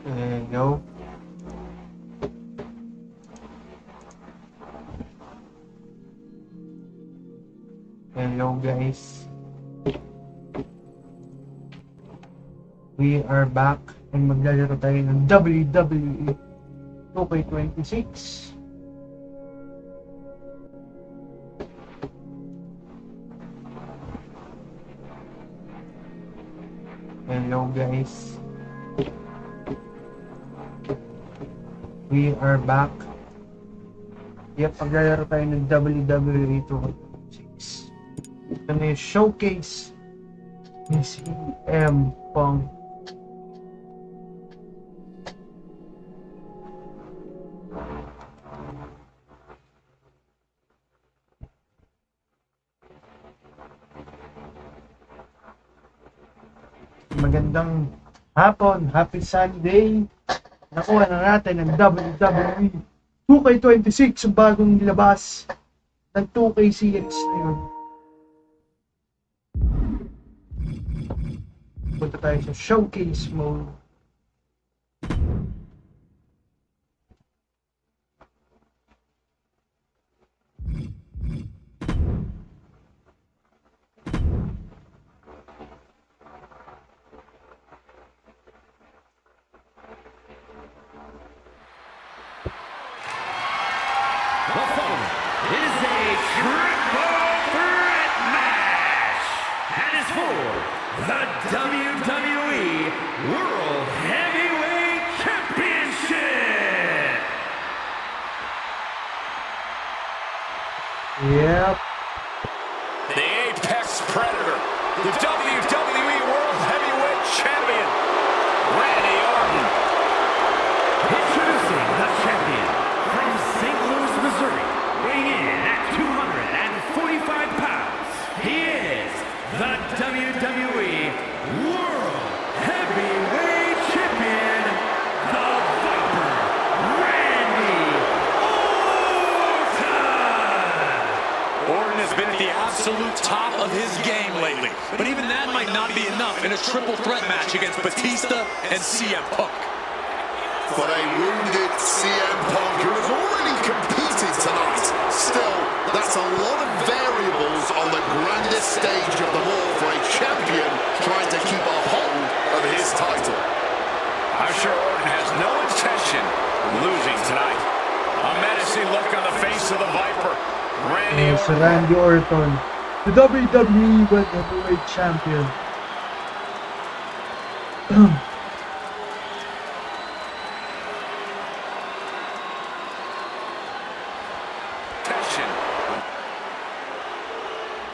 There you go. Hello guys. We are back and maglalaro tayo ng WWE 2K26. Hello guys. We are back. Yep, maglalaro tayo ng WWE 2K26. Ito na yung showcase ni CM Punk. Magandang hapon, happy Sunday. Nakuha na natin ang WWE 2K26, ang bagong nilabas ng 2KCX na yun. Punta tayo sa showcase mode. The following is a triple threat match and is for the WWE World Heavyweight Championship. Yep. The Apex Predator, the WWE World Heavyweight Champion, Randy Orton. Introducing the champion from St. Louis, Missouri, weighing in at 245 pounds. He is the WWE World Heavyweight Champion, the Viper, Randy Orton. Orton has been at the absolute top of his game lately, but even that might not be enough in a triple threat match against Batista and CM Punk. For a wounded CM Punk who has already competed tonight. Still, that's a lot of variables on the grandest stage of them all for a champion trying to keep a hold of his title. I'm sure Orton has no intention of losing tonight. A menacing look on the face of the Viper. Randy So Orton. Randy Orton, the WWE World Heavyweight Champion.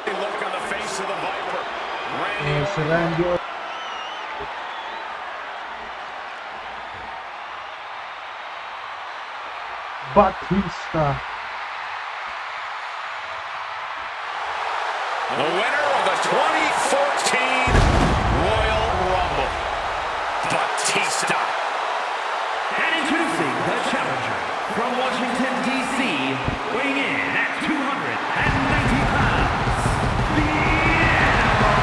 Look on the face of the Viper. Randy So Randy Orton. Batista. The winner of the 2014 Royal Rumble, Batista. And introducing the challenger from Washington, D.C., weighing in at 290 pounds, the Animal,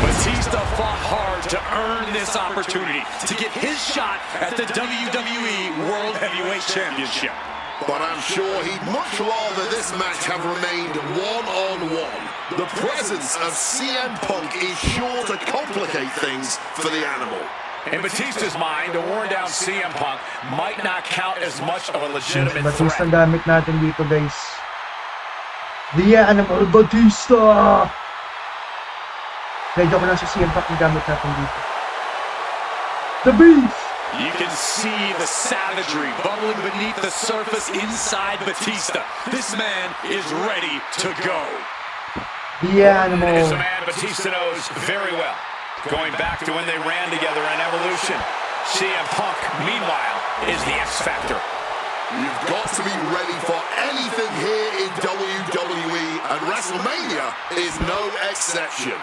Batista fought hard to earn this opportunity to get his shot at the WWE World Heavyweight Championship. But I'm sure he'd much rather this match have remained one-on-one. The presence of CM Punk is sure to complicate things for the Animal. In Batista's mind, a worn-down CM Punk might not count as much of a legitimate Batista ang threat. gamit natin dito guys. The Animal Batista! Medyo ko lang sa CM Punk ang gamit natin dito. The Beast! You can see the savagery bubbling beneath the surface inside Batista. This man is ready to go. The Animal. It is a man Batista knows very well, going back to when they ran together in Evolution. CM Punk, meanwhile, is the X Factor. You've got to be ready for anything here in WWE, and WrestleMania is no exception.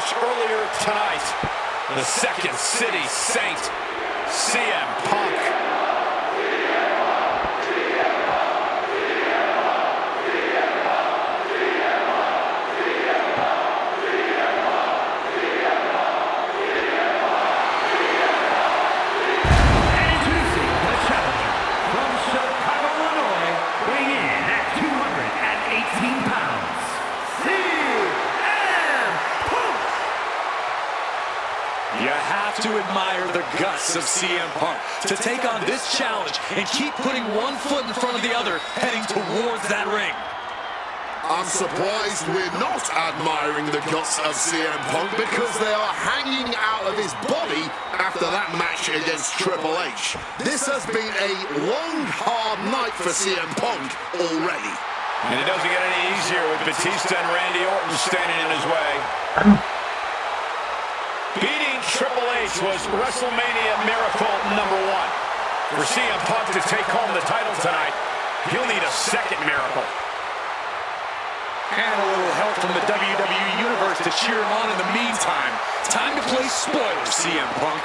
Age earlier tonight. The Second City Saint, CM Punk. You have to admire the guts of CM Punk to take on this challenge and keep putting one foot in front of the other, heading towards that ring. I'm surprised we're not admiring the guts of CM Punk because they are hanging out of his body after that match against Triple H. This has been a long, hard night for CM Punk already. And it doesn't get any easier with Batista and Randy Orton standing in his way. Beating Triple H was WrestleMania Miracle #1. For CM Punk to take home the title tonight, he'll need a second miracle. And a little help from the WWE Universe to cheer him on in the meantime. Time to play spoiler, CM Punk.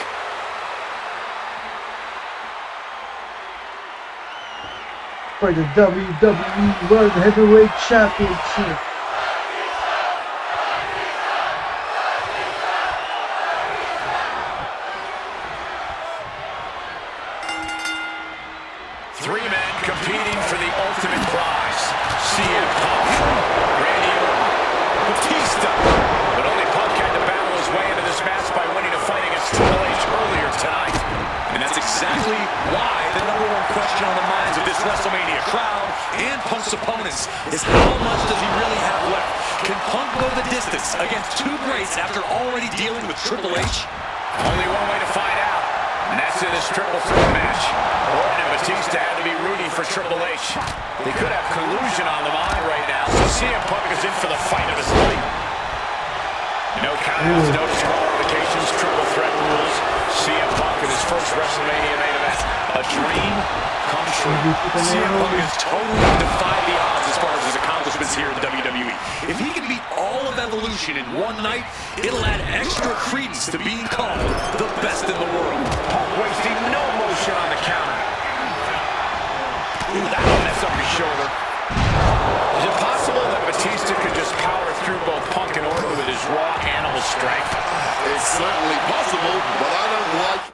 For the WWE World Heavyweight Championship. Three men competing for the ultimate prize. CM Punk, Randy Orton, Batista. But only Punk had to battle his way into this match by winning a fight against Triple H earlier tonight. And that's exactly why the #1 question on the minds of this WrestleMania crowd and Punk's opponents is how much does he really have left? Can Punk go the distance against two greats after already dealing with Triple H? Only one way to find out, and that's in this triple threat match. Orton and Batista had to be rooting for Triple H. They could have collusion on the mind right now, so CM Punk is in for the fight of his life. No countouts, no disqualifications, triple threat rules. CM Punk in his first WrestleMania main event. A dream come true. CM Punk has totally defied the odds as far as his accomplishments here in WWE. If he can beat all of Evolution in one night, it'll add extra credence to being called the best in the world. Punk wasting no motion on the counter. Ooh, that'll mess up his shoulder. Is it possible that Batista could just power through both Punk and Orton with his raw animal strength? It's certainly possible, but I don't like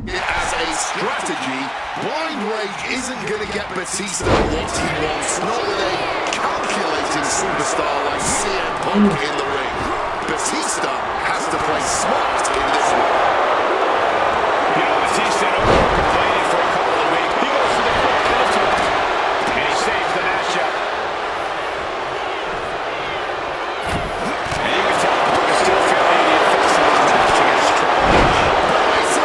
it as a strategy. Blind Rage isn't going to get Batista what he wants, not with a calculating superstar like CM Punk in the ring. Batista has to play smart in this one. You know, Batista and Orton were complaining for a couple of weeks. He goes for the quick kill to it, and he saves the matchup. And you can tell Punk is still feeling the effects of his match against Triple H.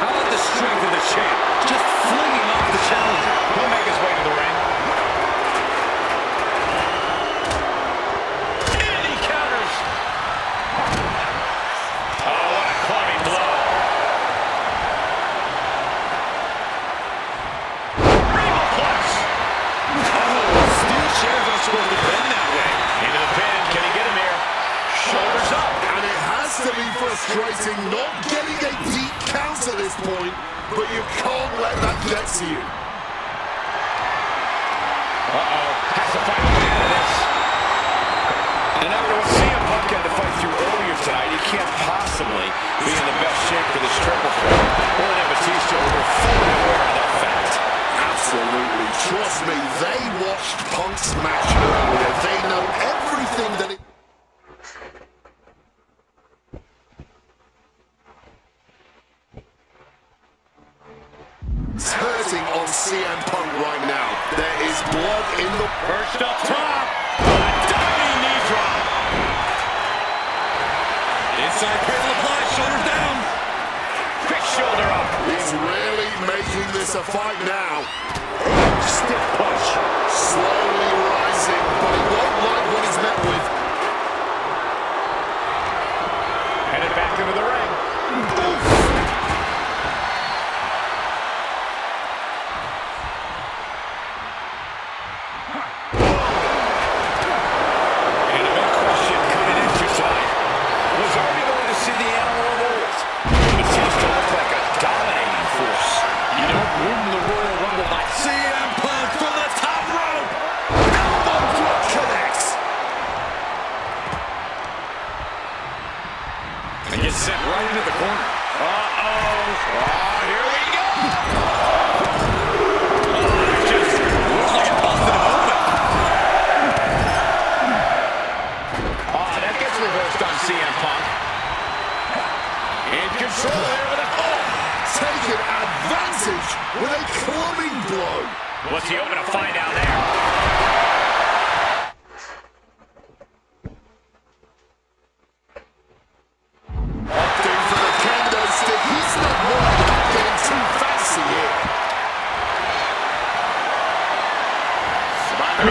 How about the strength of the champ? Just flinging off the challenger. He'll make his way to the ring. And he counters. Oh, what a clubbing blow. Regalplex. Oh, steel chairs aren't supposed to bend that way. Into the pin. Can he get him here? Shoulders up. And it has to be frustrating not getting a deep count at this point, but you can't let that get to you. Has to fight the way out of this. And after what CM Punk had to fight through earlier tonight, he can't possibly be in the best shape for this triple threat. Orton and Batista were fully aware of that fact. Absolutely. Trust me, they watched Punk's match earlier. They know everything that it... It's hurting on CM Punk right now. There is blood in the... First up top. A diving knee drop. Inside cradle applied. Shoulders down. Quick shoulder up. He's really making this a fight now. Stiff push. Slowly rising, but he won't like what he's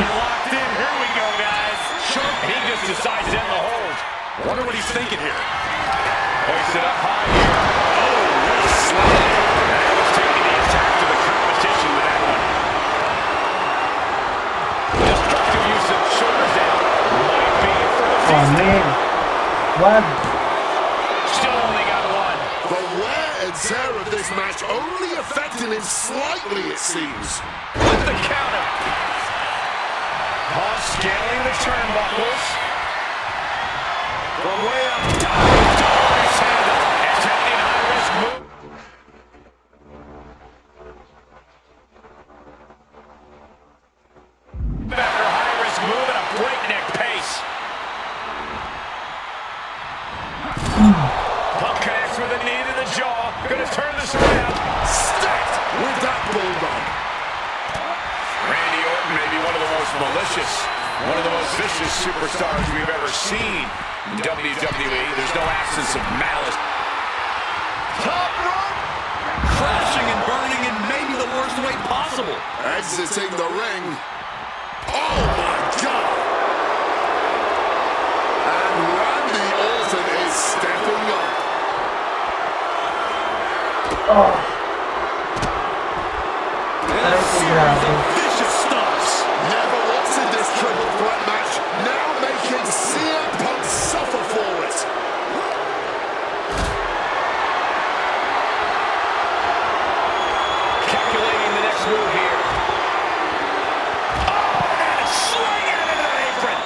locked in. Here we go, guys. He just decides to end the hold. Wonder what he's thinking here. Hoist it up high here. Oh, what a slam. That was taking the attack to the competition with that one. Destructive use of shoulders down. Might be for the Oh man. What? Still only got one. The wear and tear of this match only affecting him slightly, it seems. With the counter. Paul scaling the turnbuckles. From way up top. His hand up. Attempting a high-risk move. After a high-risk move at a breakneck pace. Punk connects with a knee to the jaw. Gonna turn this around. Stacked with that bulldog. Randy Orton may be one of the most malicious, one of the most vicious superstars we've ever seen in WWE. There's no absence of malice. Top rope! Crashing and burning in maybe the worst way possible. Exiting the ring. Oh my God! And Randy Orton is stepping up. Oh. And a series of vicious stomps. Never wanted this triple threat match. Now making CM Punk suffer for it. Calculating the next move here. Oh, and a sling it into the apron.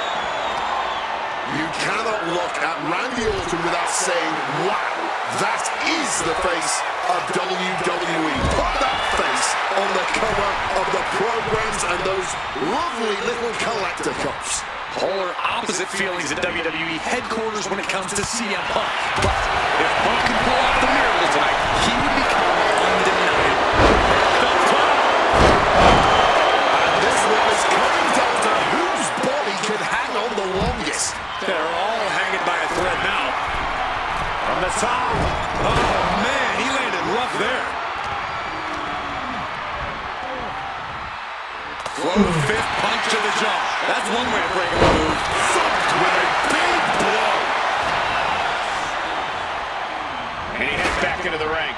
You cannot look at Randy Orton without saying, wow, that is the face of WWE. Put that face on the cover of the programs and those lovely little collector cups. Polar opposite feelings at WWE headquarters when it comes to CM Punk. But if Punk can pull off the miracle tonight, he would become undeniable. And this one is coming down to whose body can hang on the longest. They're all hanging by a thread now. From the top. Oh, man, he landed rough there. Close fist punch to the jaw. That's one way to break a move. Thumped with a big blow. And he heads back into the ring.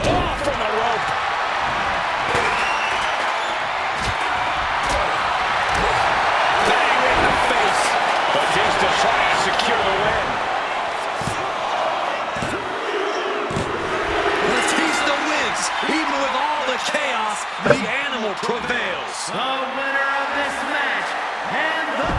Oh, from the rope. Bang in the face. Batista trying to secure the win. Batista wins. Even with all the chaos, the animal prevails. The winner of this match and the...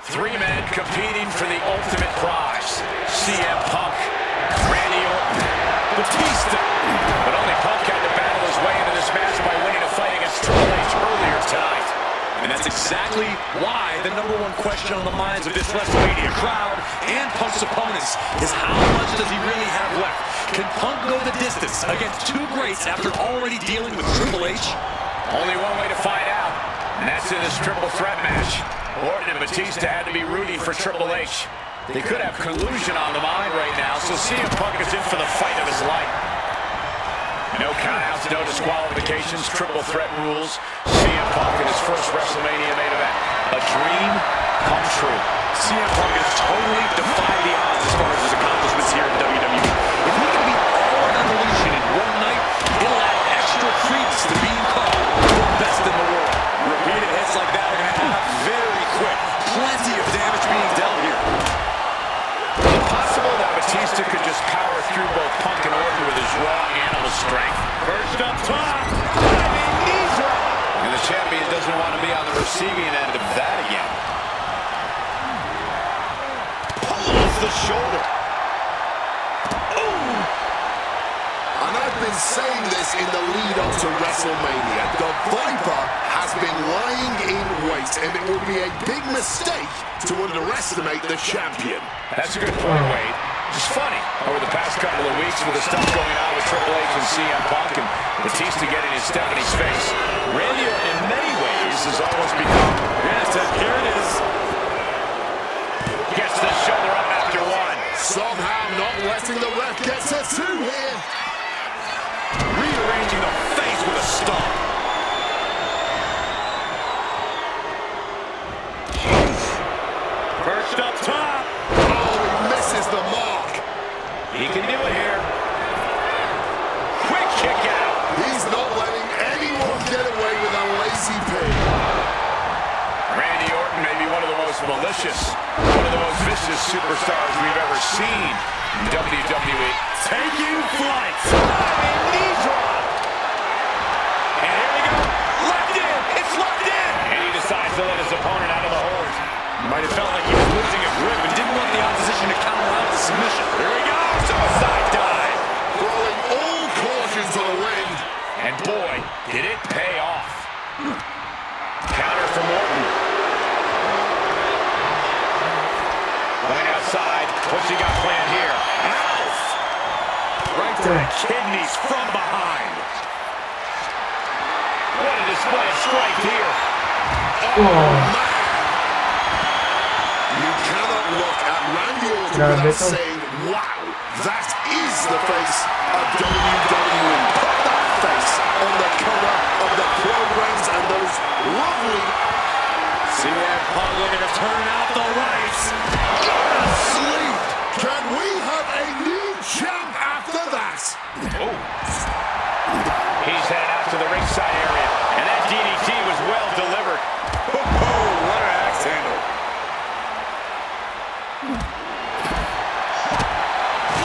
Three men competing for the ultimate prize. CM Punk, Randy Orton, Batista. But only Punk had to battle his way into this match by winning a fight against Triple H earlier tonight. And that's exactly why the number one question on the minds of this WrestleMania crowd and Punk's opponents is how much does he really have left? Can Punk go the distance against two greats after already dealing with Triple H? Only one way to find out, and that's in this triple threat match. Orton and Batista had to be rooting for Triple H. They could have collusion on the mind right now, so CM Punk is in for the fight of his life. No countouts, no disqualifications, triple threat rules. CM Punk in his first WrestleMania main event. A dream come true. CM Punk has totally defied the odds as far as his accomplishments here in WWE. If he can beat all of Evolution in one night, it'll add extra credence to being called the best in the world. Repeated hits like that are going to add up very quick. Plenty of damage being dealt here. Is it possible that Batista could just power through both Punk and Orton with his raw animal strength? First up top, diving knee drop. And the champion doesn't want to be on the receiving end of that again. Pulls the shoulder. And I've been saying this in the lead up to WrestleMania. The Viper has been lying in wait, and it would be a big mistake to underestimate the champion. That's a good point, Wade. It's funny, over the past couple of weeks with the stuff going on with Triple H and CM Punk and Batista getting his step in his face, Randy Orton in many ways has almost become, yes, here it is. Gets the shoulder up after one. Somehow not letting the ref get to two here. Rearranging the face with a stomp. First up top. Oh, he misses the mark. He can do it here. Quick kick out. He's not letting anyone get away with a lazy pig. Randy Orton may be one of the most malicious, one of the most vicious superstars we've ever seen in WWE. Taking flight. Knee drop. And here we go. Locked in. It's locked in. And he decides to let his opponent out of the hold. Might have felt like he was losing his grip and didn't want the opposition to counter out the submission. Here we go. Suicide dive. Throwing all caution to the wind. And boy, did it pay off. Counter from Orton. Going outside. What's he got planned here? Mouth! Right to the kidneys from behind. What a display of strength here. Oh. You cannot look at Randy Orton Grabe without to. saying, wow, that is the face of WWE. Put that face on the cover of the programs and those lovely... CM Punk looking to turn out the lights. Sleep! Can we have a new champ after that? Oh. He's headed out to the ringside area, and that DDT was well delivered. Oh, what an axe handle.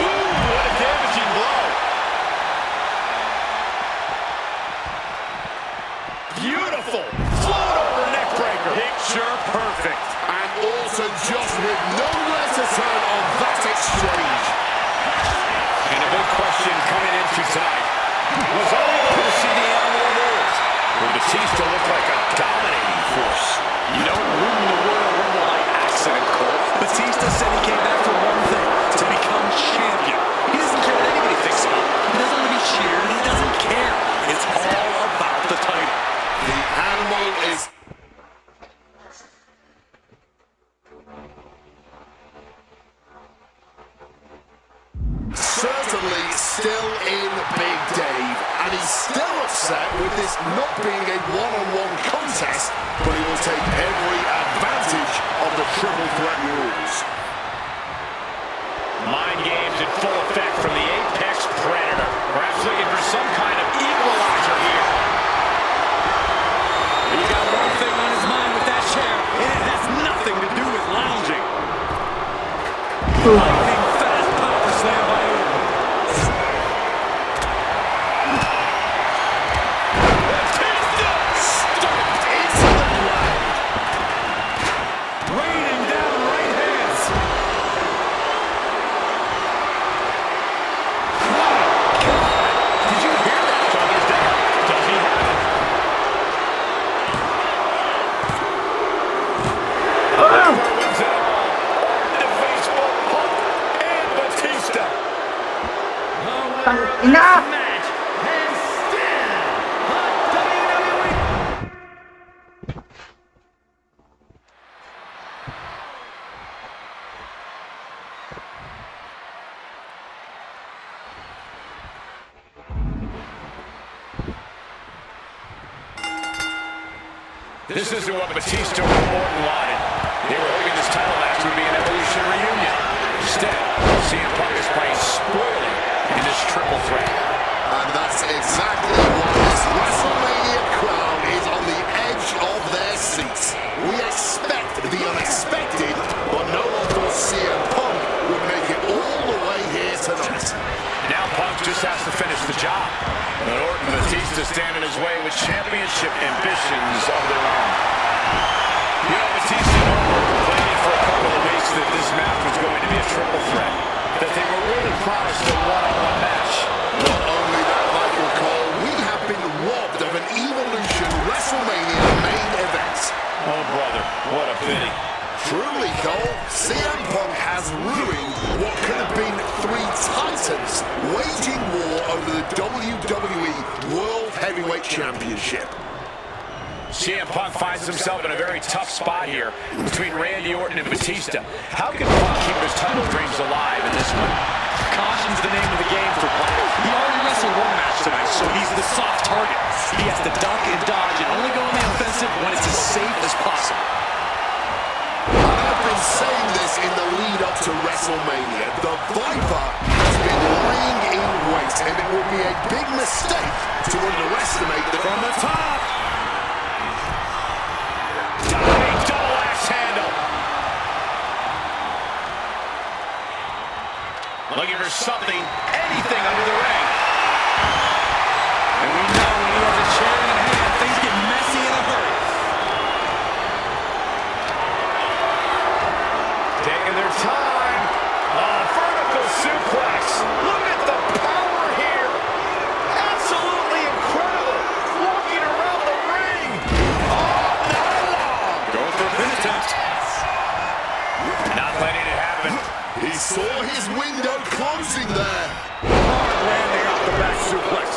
Ooh, what a damaging blow. Beautiful. Float over neck breaker. Picture perfect. And also just with nowhere to turn on that exchange. And a big question coming into tonight. Was all able to see the animal moves? Will Batista look like a dominating force? You don't ruin the Royal Rumble by accident, Cole. Batista said he came back for one thing, to become champion. He doesn't care what anybody thinks of him. He doesn't want to be cheered, and he doesn't care. It's all about the title. The animal is... certainly still in Big Dave, and he's still upset with this not being a one-on-one contest, but he will take every advantage of the triple threat rules. Mind games in full effect from the Apex Predator. Perhaps looking for some kind of equalizer here. He got one thing on his mind with that chair, and it has nothing to do with lounging. Lightning fast power slam by Orton. Batista stomped into the ground. Raining down right hands. Did you hear that? Shoulders down. Does he have it? Wins it all. The baseball Punk and Batista. Enough! Match and still the WWE. This isn't what Batista or Orton wanted. They were hoping this title match would be an Evolution reunion. Instead, CM Punk is playing spoiler in this triple threat. And that's exactly why this WrestleMania crowd is on the edge of their seats. We expect the unexpected, but no one thought CM Punk would make it all the way here tonight. Now Punk just has to finish the job. But Orton and Batista stand in his way with championship ambitions of their own. You know, Batista and Orton were complaining for a couple of weeks that this match was going to be a triple threat. That they were really promised a one-on-one match. Not only that, Michael Cole, we have been robbed of an Evolution WrestleMania main event. Oh, brother, what a pity. Truly, Cole, CM Punk has ruined what could have been over the WWE World Heavyweight Championship. CM Punk finds himself in a very tough spot here between Randy Orton and Batista. How can Punk keep his title dreams alive in this one? Caution's the name of the game for Punk. He already wrestled one match tonight, so he's the soft target. He has to duck and dodge and only go on the offensive when it's as safe as possible. I've been saying this in the lead up to WrestleMania. The Viper has been lying in wait, and it would be a big mistake to underestimate the... From the top. Diving double axe handle. Looking for something, anything under the ring. And we know when he has a chair in hand, things get messy in a hurry. Taking their time. Vertical suplex. Look at the power here. Absolutely incredible. Walking around the ring. All night long. Going for a pin attempt. Not letting it happen. He saw his window closing there. Landing off the back suplex.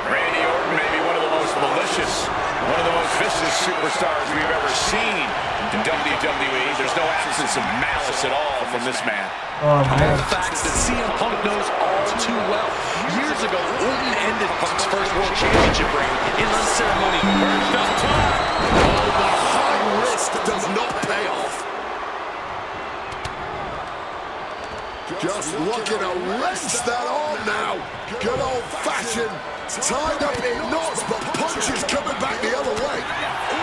Randy Orton may be one of the most malicious, one of the most vicious superstars we've ever seen in WWE. There's no absence of malice at all from this man. Oh, All man. the facts that CM Punk knows all too well. Years ago, Orton ended Punk's first World Championship reign in unceremonious. First up top. Oh, the high risk does not pay off. Just looking to wrench that arm now. Good old-fashioned. Tied up in knots, but punches coming back the other way.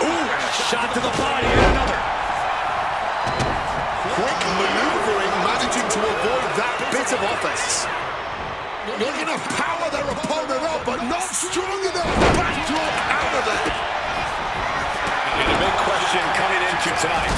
Ooh, and a shot to the body and another. Quick maneuvering, managing to avoid that bit of offense. Looking to power their opponent up, but not strong enough. Backdrop out of it. And the big question coming into tonight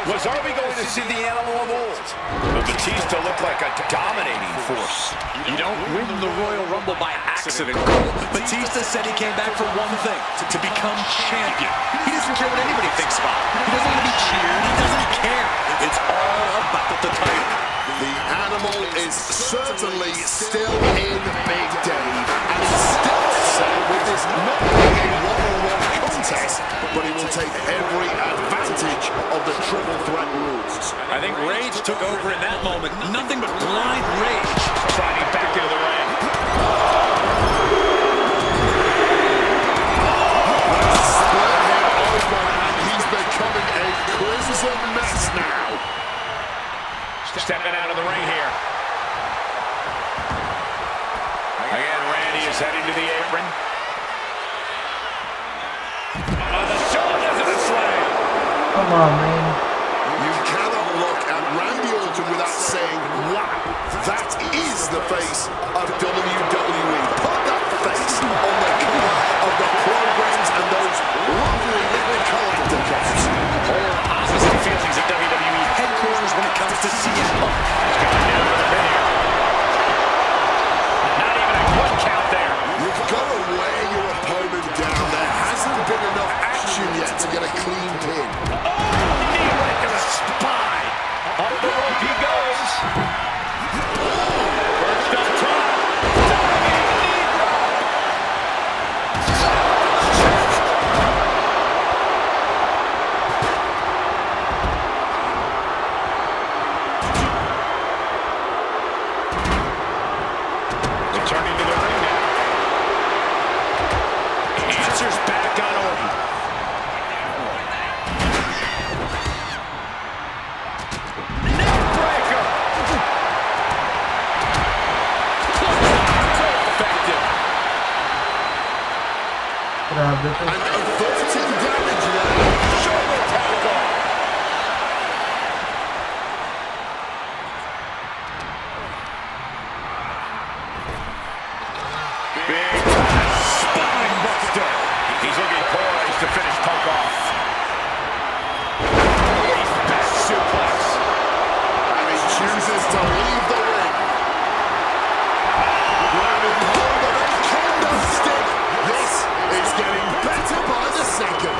was, are we going to see the animal of old? But Batista looked like a dominating force. You don't win the Royal Rumble by accident, Cole. Batista said he came back for one thing, to become champion. He doesn't care what anybody thinks about him. He doesn't want to be cheered. He doesn't care. It's all about the title. The animal is certainly still in Big Dave, and he's still upset with this not being a one-on-one contest, but he will take every advantage of the triple threat rules. I think rage took over in that moment. Nothing but blind rage. Sliding back into the ring. Split him open, and he's becoming a crimson mess now. Stepping out of the ring here. Again, Randy is heading to the apron. The shoulders of the slam. Come on, man. You cannot look at Randy Orton without saying, wow, that is the face of WWE. Put that face on the cover of the programs and those lovely little calendar caps. Polar opposite feelings at WWE headquarters when it comes to CM Punk. Not even a one count there. You've got to wear your opponent down. There hasn't been enough action yet to get a clean pin. Knee right to the spine. Up the rope he goes. First up top. Diving knee drop. Returning to the ring now. Answers back on Orton. Neckbreaker. So effective. Grabe to. And 13 damage there. Shoulder tackle. Big time spine buster. He's looking poised to finish Punk off. Back suplex. And he chooses to leave the ring. Grabbing hold of a kendo stick. This is getting better by the second.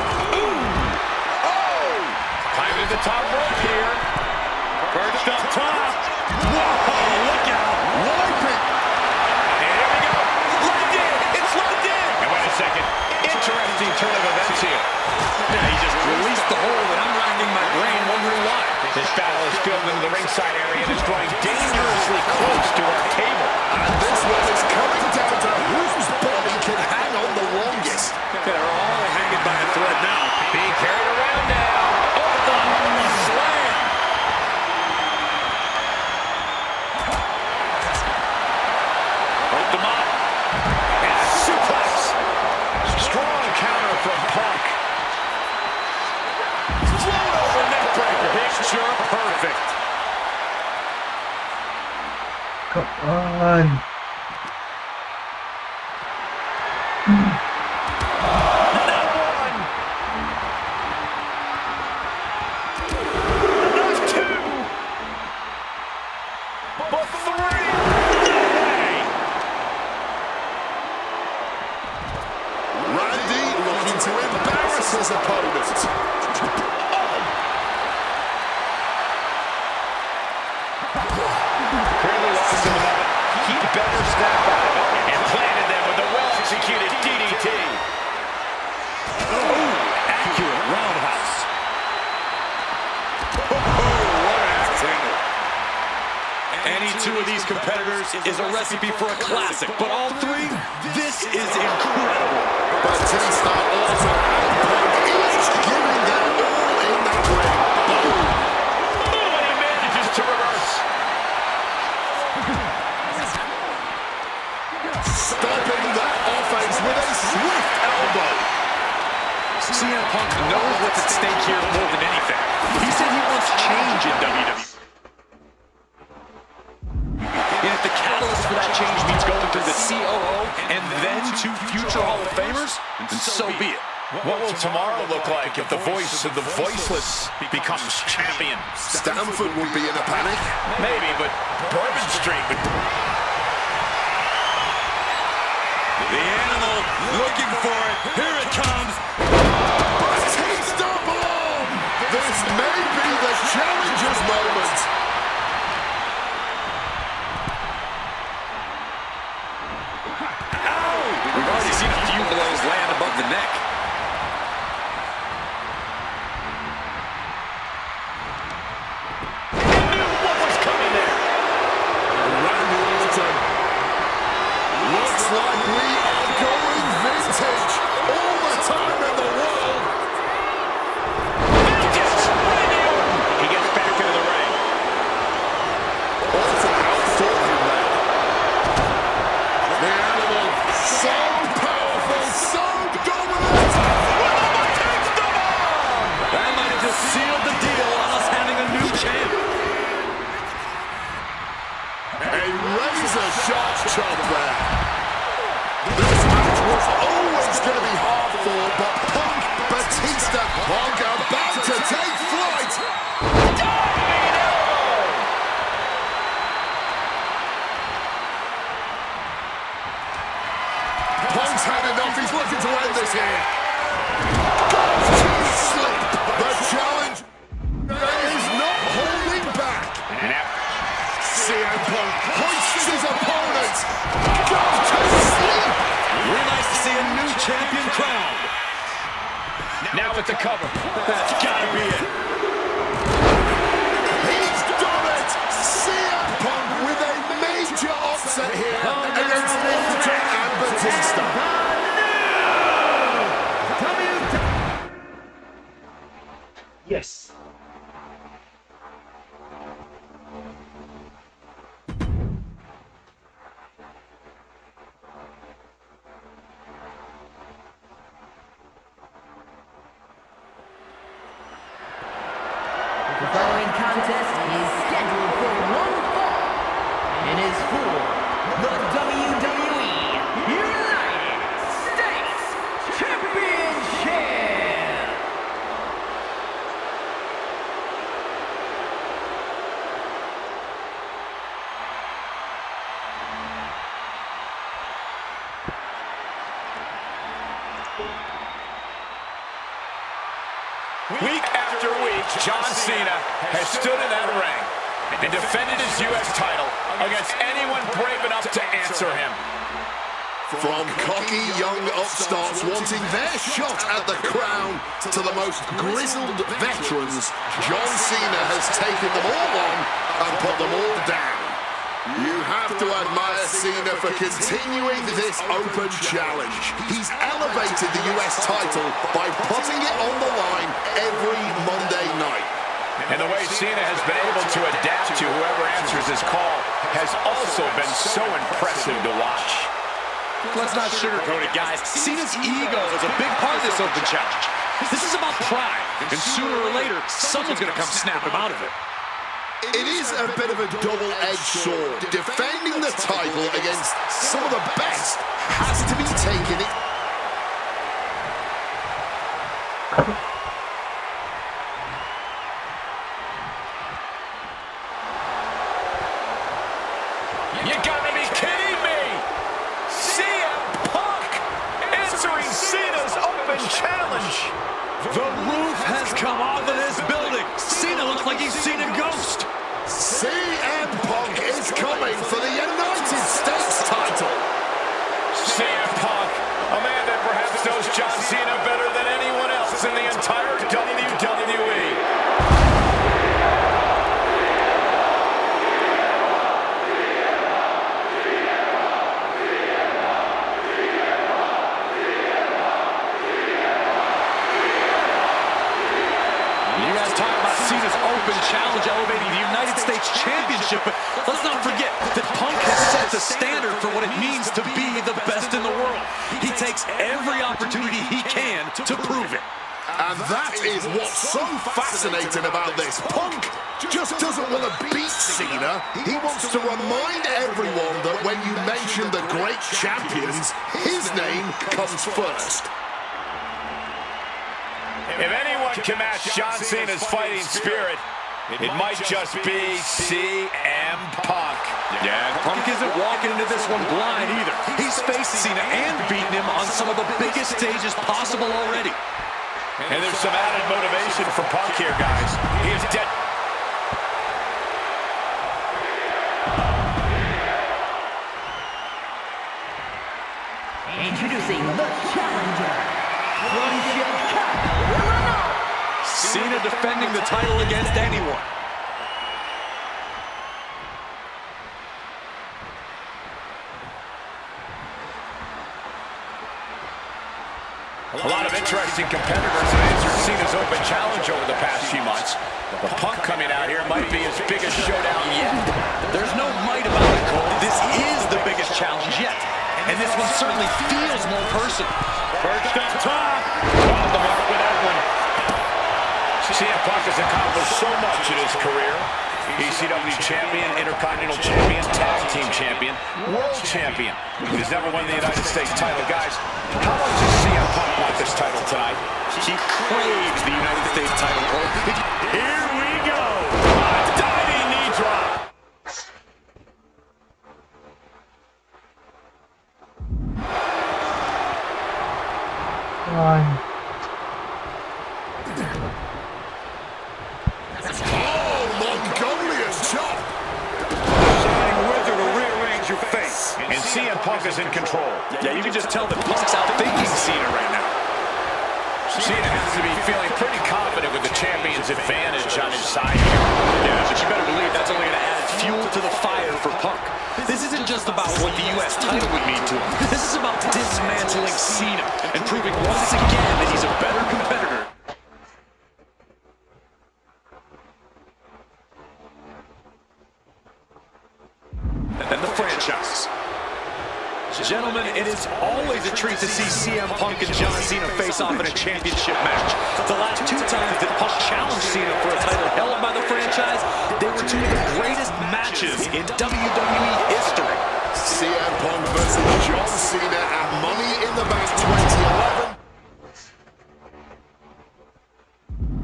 Come on. To embarrass his opponent. Clearly lost in the moment. He better snap out of it and planted them with a well-executed DDT. Oh, accurate roundhouse. What an accident. Any two of these competitors is a recipe for a classic, but all three, this is incredible. Batista also each giving their all in that ring. Boom! But he manages to reverse. Stopping that offense with a swift elbow. CM Punk knows what's at stake here more than anything. He said he wants change in WWE. And if the catalyst for that change means going through the COO and then to future Hall of Famers, then so be it. What will tomorrow look like if the voice of the voiceless becomes champion? Stanford would be in a panic. Maybe, but Bourbon Street would... The animal looking for it. Here it comes. Batista bomb! This may be the challenger's moment. We've already seen a few blows land above the neck. What was coming there? Randy Orton. Looks like we are going vintage. All the time in the world. He gets back into the ring. Orton outfought him there. The animal, so powerful, so dominant. That might have just sealed the deal on us having a new champ. A razor-sharp chop there. This match was always going to be hard for, but Punk, Batista, Punk about to take flight. Punk's had enough. He's looking to end this here. Goes to sleep. The challenge is not holding back. CM Punk hoists his opponent. Goes to sleep. We're nice to see a new champion crowned. Now with the cover. That's gotta be it. He's done it. CM Punk with a major upset here against Orton and Batista. Yes. The following contest is scheduled for one fall and is for the WWE United States Championship. Week after week, John Cena has stood in that ring and defended his U.S. title against anyone brave enough to answer him. From cocky young upstarts wanting their shot at the crown to the most grizzled veterans, John Cena has taken them all on and put them all down. You have to admire Cena for continuing this open challenge. He's elevated the US title by putting it on the line every Monday night. And the way Cena has been able to adapt to whoever answers his call has also been so impressive to watch. Let's not sugarcoat it, guys. Cena's ego is a big part of this open challenge. This is about pride, and sooner or later, someone's going to come snap him out of it. It is a bit of a double-edged sword. Defending the title against some of the best has to be taken. You gotta be kidding me! CM Punk answering Cena's open challenge. The roof has come off of this building. Cena looks like he's seen a ghost. CM Punk is coming for the United States title. CM Punk, a man that perhaps knows John Cena better than anyone else in the entire WWE. Cena's open challenge elevating the United States Championship, but let's not forget that Punk has set the standard for what it means to be the best in the world. He takes every opportunity he can to prove it. And that is what's so fascinating about this. Punk just doesn't want to beat Cena. He wants to remind everyone that when you mention the great champions, his name comes first. If anyone can match John Cena's fighting spirit, it might just be CM Punk. Yeah, Punk isn't walking into this one blind either. He's faced Cena and beaten him on some of the biggest stages possible already. And there's some added motivation for Punk here, guys. He is dead. Introducing the challenger from Chicago, Cena defending the title against anyone. A lot of interesting competitors have answered Cena's open challenge over the past few months. But Punk coming out here might be his biggest showdown yet. There's no might about it, Cole. This is the biggest challenge yet. And this one certainly feels more personal. Perched up top. Off the mark with that one. CM Punk has accomplished so much in his career. ECW champion, Intercontinental champion, tag team champion, world champion. He's never won the United States title. Guys, how much does CM Punk want this title tonight? He craves the United States title, Cole. Here we go. A diving knee drop. And CM Punk is in control. Yeah, you can just tell that Punk's outthinking Cena right now. Cena has to be feeling pretty confident with the champion's advantage on his side here. Yeah, but you better believe that's only going to add fuel to the fire for Punk. This isn't just about what the U.S. title would mean to him. This is about dismantling Cena and proving once again that he's a better competitor. And the franchise. Gentlemen, it is always a treat to see CM Punk and John Cena face off in a championship match. The last two times that Punk challenged Cena for a title held by the franchise, they were two of the greatest matches in WWE history. CM Punk versus John Cena at Money in the Bank 2011.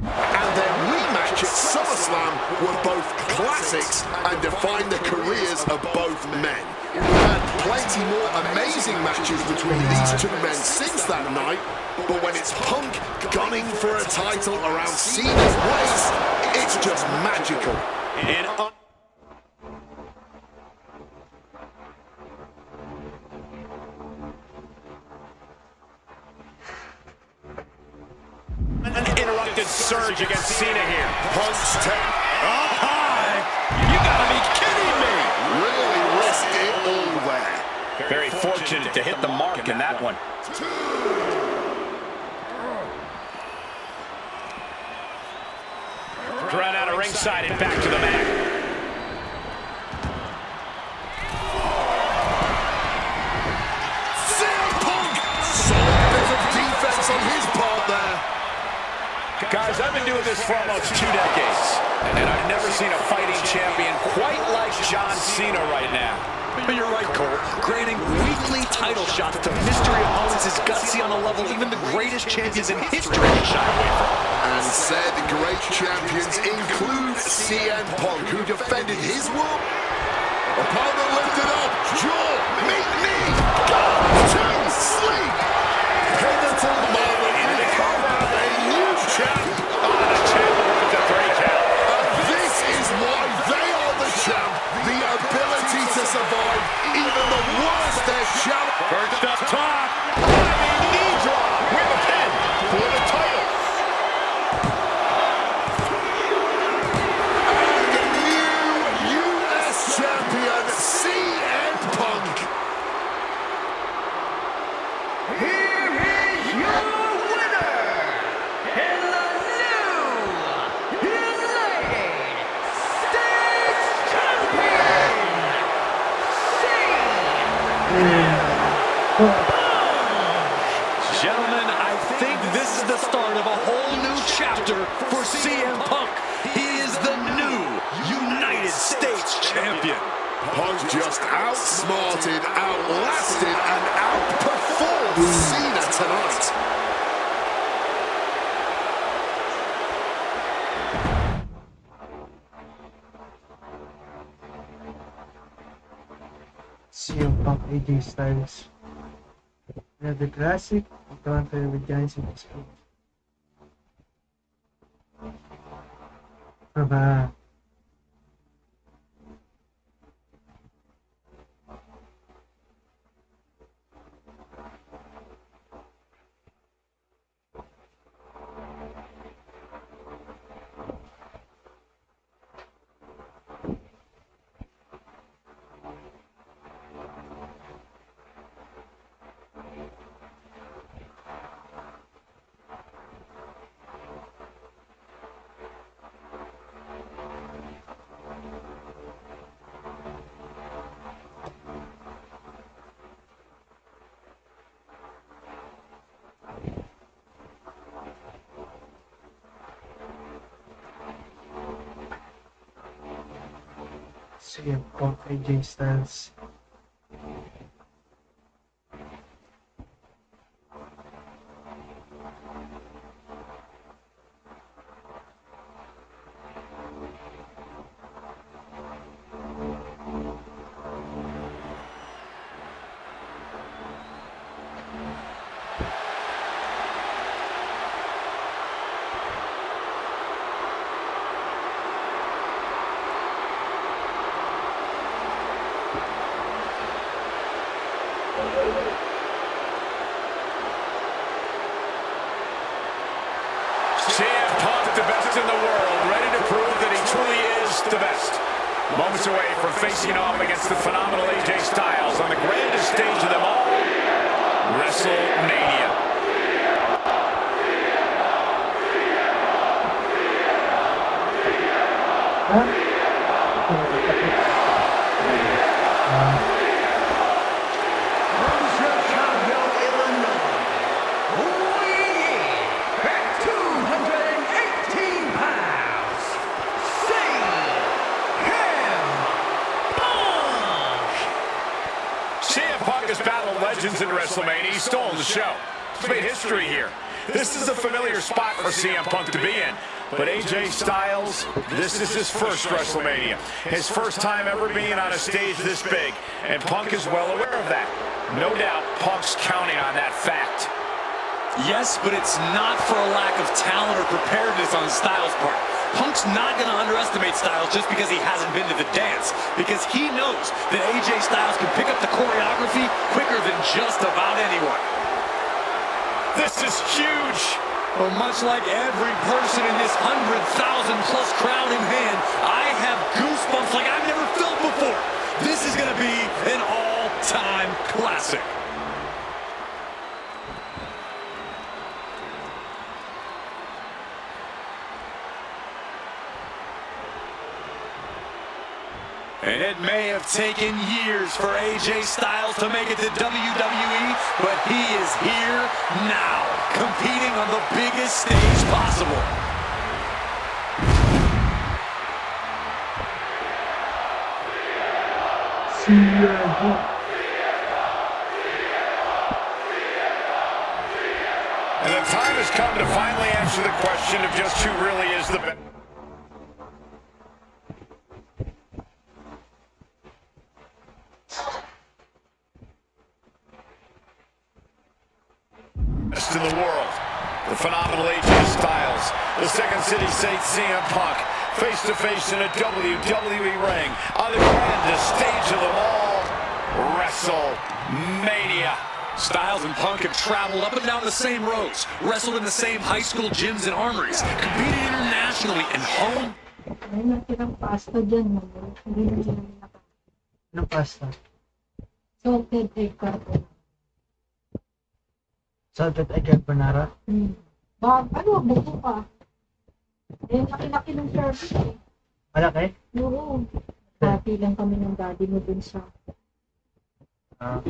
And their rematch at SummerSlam were both classics and defined the careers of both men. We've had plenty more amazing matches between these two men since that night, but when it's Punk gunning for a title around Cena's waist, it's just magical. An uninterrupted surge against Cena here. Punk's take. Up high. You gotta be kidding me. Really risked it all there. Very fortunate to hit the mark in that one. Run out of ringside and back to the mat. CM Punk! Solid bit of defense on his part there. Guys, I've been doing this for almost 2 decades. And I've never seen a fighting champion quite like John Cena right now. But you're right, Cole. Granting weekly title shots to mystery opponents is gutsy on a level even the greatest champions in history can shy away from. And said great champions include CM Punk, who defended his world. Opponent lifted up, jaw, meet knee, go to sleep. Pivotal moment in the comeback, a new champ. The champ with the 3 count. This is why they are the champ. The ability to survive even the worst their champ. Perched up top. Diving knee drop with a pin for the title. And the new US champion, CM Punk. Here is your winner, and the new United States Champion, Gentlemen, I think this is the start of a whole new chapter for CM Punk. He is the new United States Champion. Punk just outsmarted, outlasted, and outperformed Cena tonight. CM Punk, AJ Styles. Another classic. Ito ang favorite guys in this game. Bye-bye. CM Punk, AJ Styles. CM Punk, the best in the world, ready to prove that he truly is the best. Moments away from facing off against the phenomenal AJ Styles on the grandest stage of them all, WrestleMania. from Chicago, Illinois, weighing in at 218 pounds, CM Punk has battled legends in WrestleMania. He's stolen the show. He's made history here. This is a familiar spot for CM Punk to be in. But AJ Styles, this is his first WrestleMania. His first time ever being on a stage this big. And Punk is well aware of that. No doubt Punk's counting on that fact. Yes, but it's not for a lack of talent or preparedness on Styles' part. Punk's not going to underestimate Styles just because he hasn't been to the dance. Because he knows that AJ Styles can pick up the choreography quicker than just about anyone. This is huge. Well, much like every person in this 100,000-plus crowd in hand, I have goosebumps like I've never felt before. This is going to be an all-time classic. And it may have taken years for AJ Styles to make it to WWE, but he is here now, competing on the biggest stage possible. And the time has come to finally answer the question of just who really is the best. Best in the world. The phenomenal AJ Styles. The Second City Saint CM Punk. Face to face in a WWE ring. On the grandest stage of them all. WrestleMania. Styles and Punk have traveled up and down the same roads, wrestled in the same high school gyms and armories, competed internationally and honed. May natirang pasta dyan. Hindi na nila nilakaw. Anong pasta? Salted egg carbonara. Salted egg carbonara? Buko pa. Eh, laki-laki ng service eh. Malaki? Oo. Dati lang kami ng daddy mo dun sa... Ano?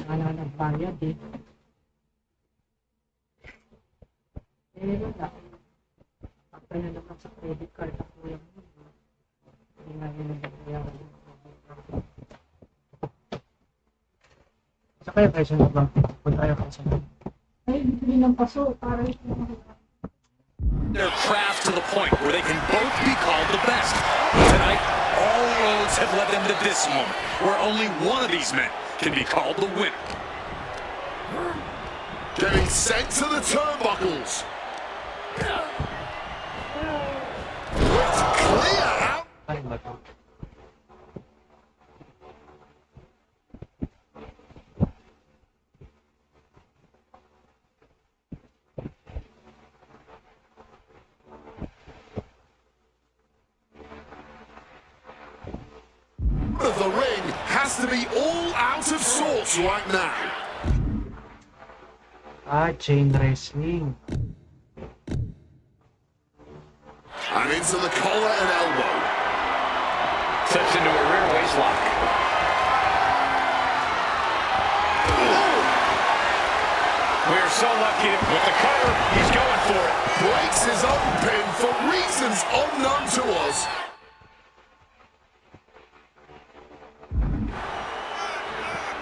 Wala nagbayad eh. Eh, wala. Pagka na naman sa credit card ako yung hindi nga yun nagbayaran yung credit card. Sa kaya presyo na ba? Punta tayo kasi. Ay, bibili ng paso para ito makita. Their craft to the point where they can both be called the best. Tonight, all roads have led them to this moment, where only one of these men can be called the winner. Getting sent to the turnbuckles. It's clear out. Ano ba ito? Of the ring has to be all out of sorts right now. Chain wrestling. And into the collar and elbow. Sets into a rear waist lock. We're so lucky with the cover. He's going for it. Breaks his own pin for reasons unknown to us.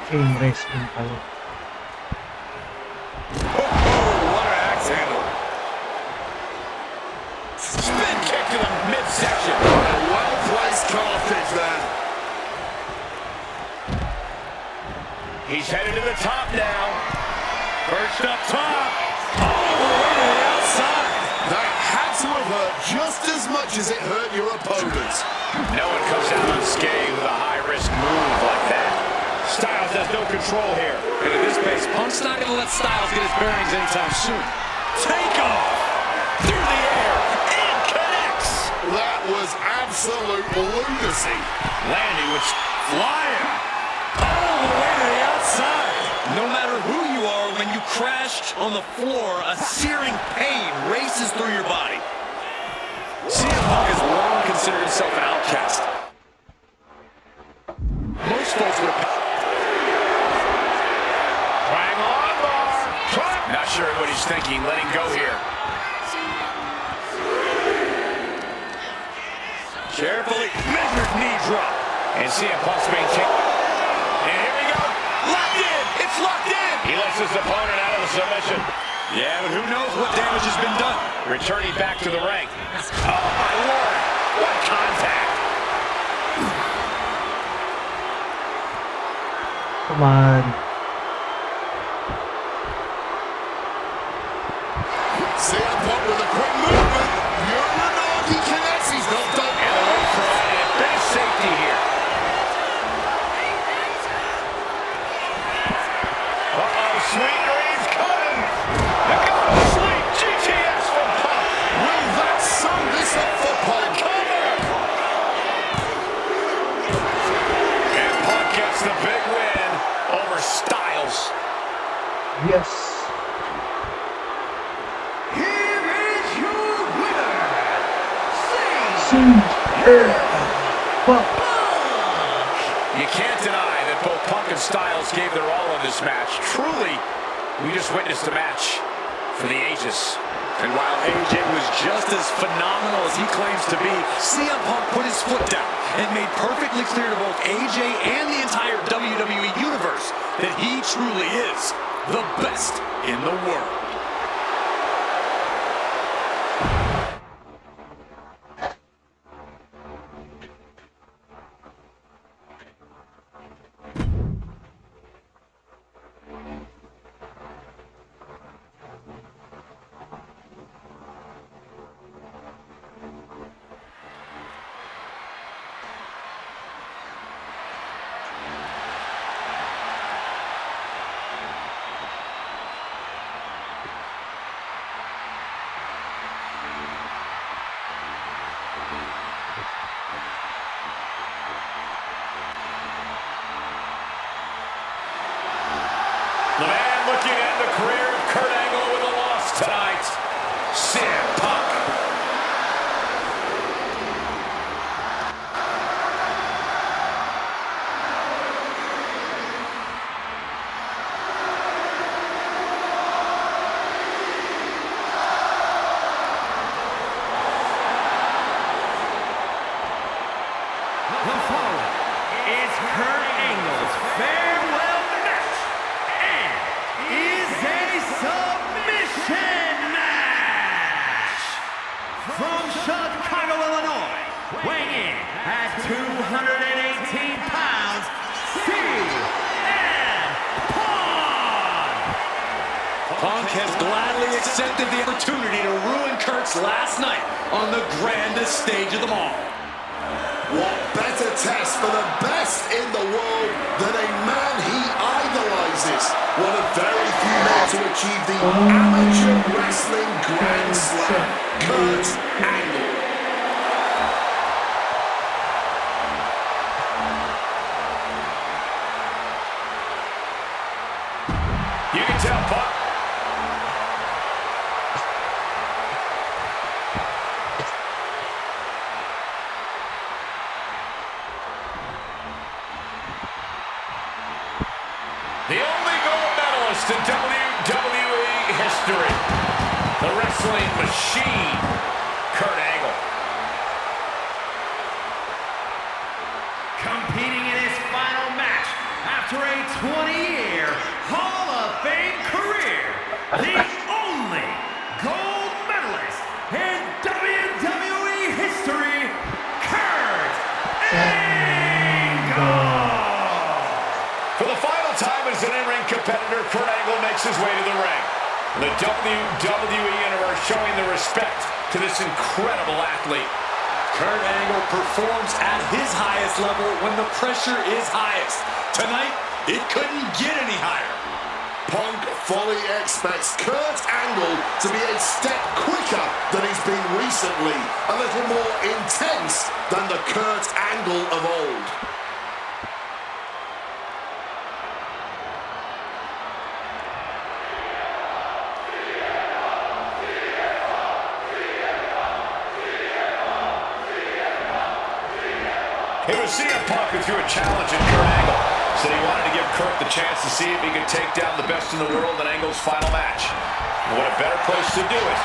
Chain wrestling pala. What an axe handle. Spin kick to the midsection. A well-placed calf kick there. He's headed to the top now. First up top. All the way to the outside. That had to have hurt just as much as it hurt your opponent. No one comes out unscathed with a high-risk move like that. Styles has no control here. And at this pace, Punk's not going to let Styles get his bearings anytime soon. Take off through the air and connects. That was absolute lunacy. Landing with flying all the way to the outside. No matter who you are, when you crash on the floor, a searing pain races through your body. CM Punk has long considered himself an outcast. Most folks would have... Hang on, bar. Not sure what he's thinking, letting go here. Carefully measured knee drop. And CM Punk's maintained. And here we go. Locked in! It's locked in! He lets his opponent out of the submission. Yeah, but who knows what damage has been done. Returning back to the ring. Oh, my Lord. What contact. Come on. CM Punk with a quick movement. Uranagi connects. He's knocked off. And the rope provided a bit of safety here. Uh-oh, sweet dreams coming. Look at the sweet GTS from Punk. Will that sum this up for Punk? And Punk gets the big win over Styles. Yes. Here is your winner, Fuck. You can't deny that both Punk and Styles gave their all in this match. Truly, we just witnessed a match for the ages. And while AJ was just as phenomenal as he claims to be, CM Punk put his foot down and made perfectly clear to both AJ and the entire WWE Universe that he truly is the best in the world. The man looking at the career of Kurt Angle with a loss tonight, CM Punk. The following is Kurt Angle's farewell match and is a submission match. From Chicago, Illinois, weighing in at 218 pounds, CM Punk. Punk has gladly accepted the opportunity to ruin Kurt's last night on the grandest stage of them all. What better test for the best in the world than a man he idolizes? One of very few men to achieve the amateur wrestling Grand Slam, Kurt Angle. You can tell Punk. The only gold medalist in WWE history. The wrestling machine, Kurt Angle. Competing in his final match after a 20-year Hall of Fame career, the only gold medalist in WWE history, Kurt Angle. For the final time as an in-ring competitor, Kurt Angle makes his way to the ring. The WWE Universe showing the respect to this incredible athlete. Kurt Angle performs at his highest level when the pressure is highest. Tonight, it couldn't get any higher. Punk fully expects Kurt Angle to be a step quicker than he's been recently, a little more intense than the Kurt Angle of old. It was CM Punk who threw a challenge at Kurt Angle. Said he wanted to give Kurt the chance to see if he could take down the best in the world in Angle's final match. What a better place to do it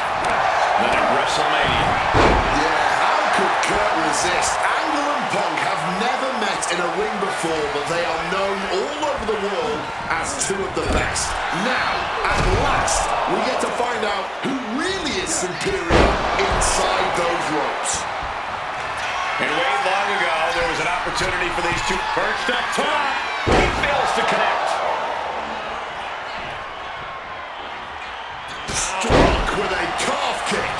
than at WrestleMania. Yeah, how could Kurt resist? Angle and Punk have never met in a ring before, but they are known all over the world as two of the best. Now, at last, we get to find out who really is superior inside those ropes. And way long ago, there was an opportunity for these two. Perched up top. He fails to connect. Struck with a calf kick.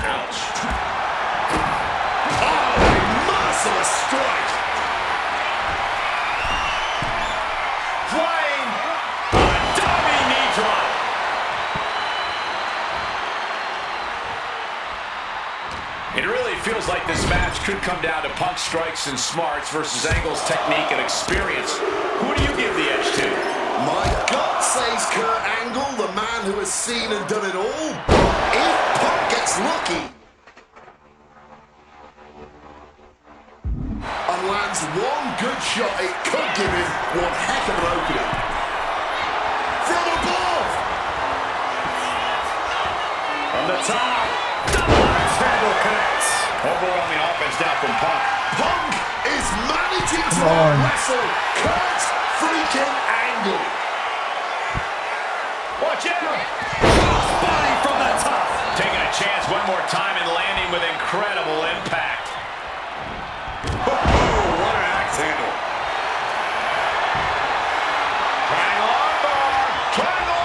Ouch. Oh, a merciless strike. Flying. A diving knee drop. It really feels like this match could come down to Punk's strikes and smarts versus Angle's technique and experience. Who do you give the edge to? My gut says Kurt Angle, the man who has seen and done it all. But if Punk gets lucky and lands one good shot, it could give him one heck of an opening. From above! the top. Double axe handle connects. Overwhelming offense now from Punk. Punk is managing to Come on. wrestle Kurt freaking Angle. Watch out! Crossbody from the top. Taking a chance one more time and landing with incredible impact. Oh, what an axe handle. Triangle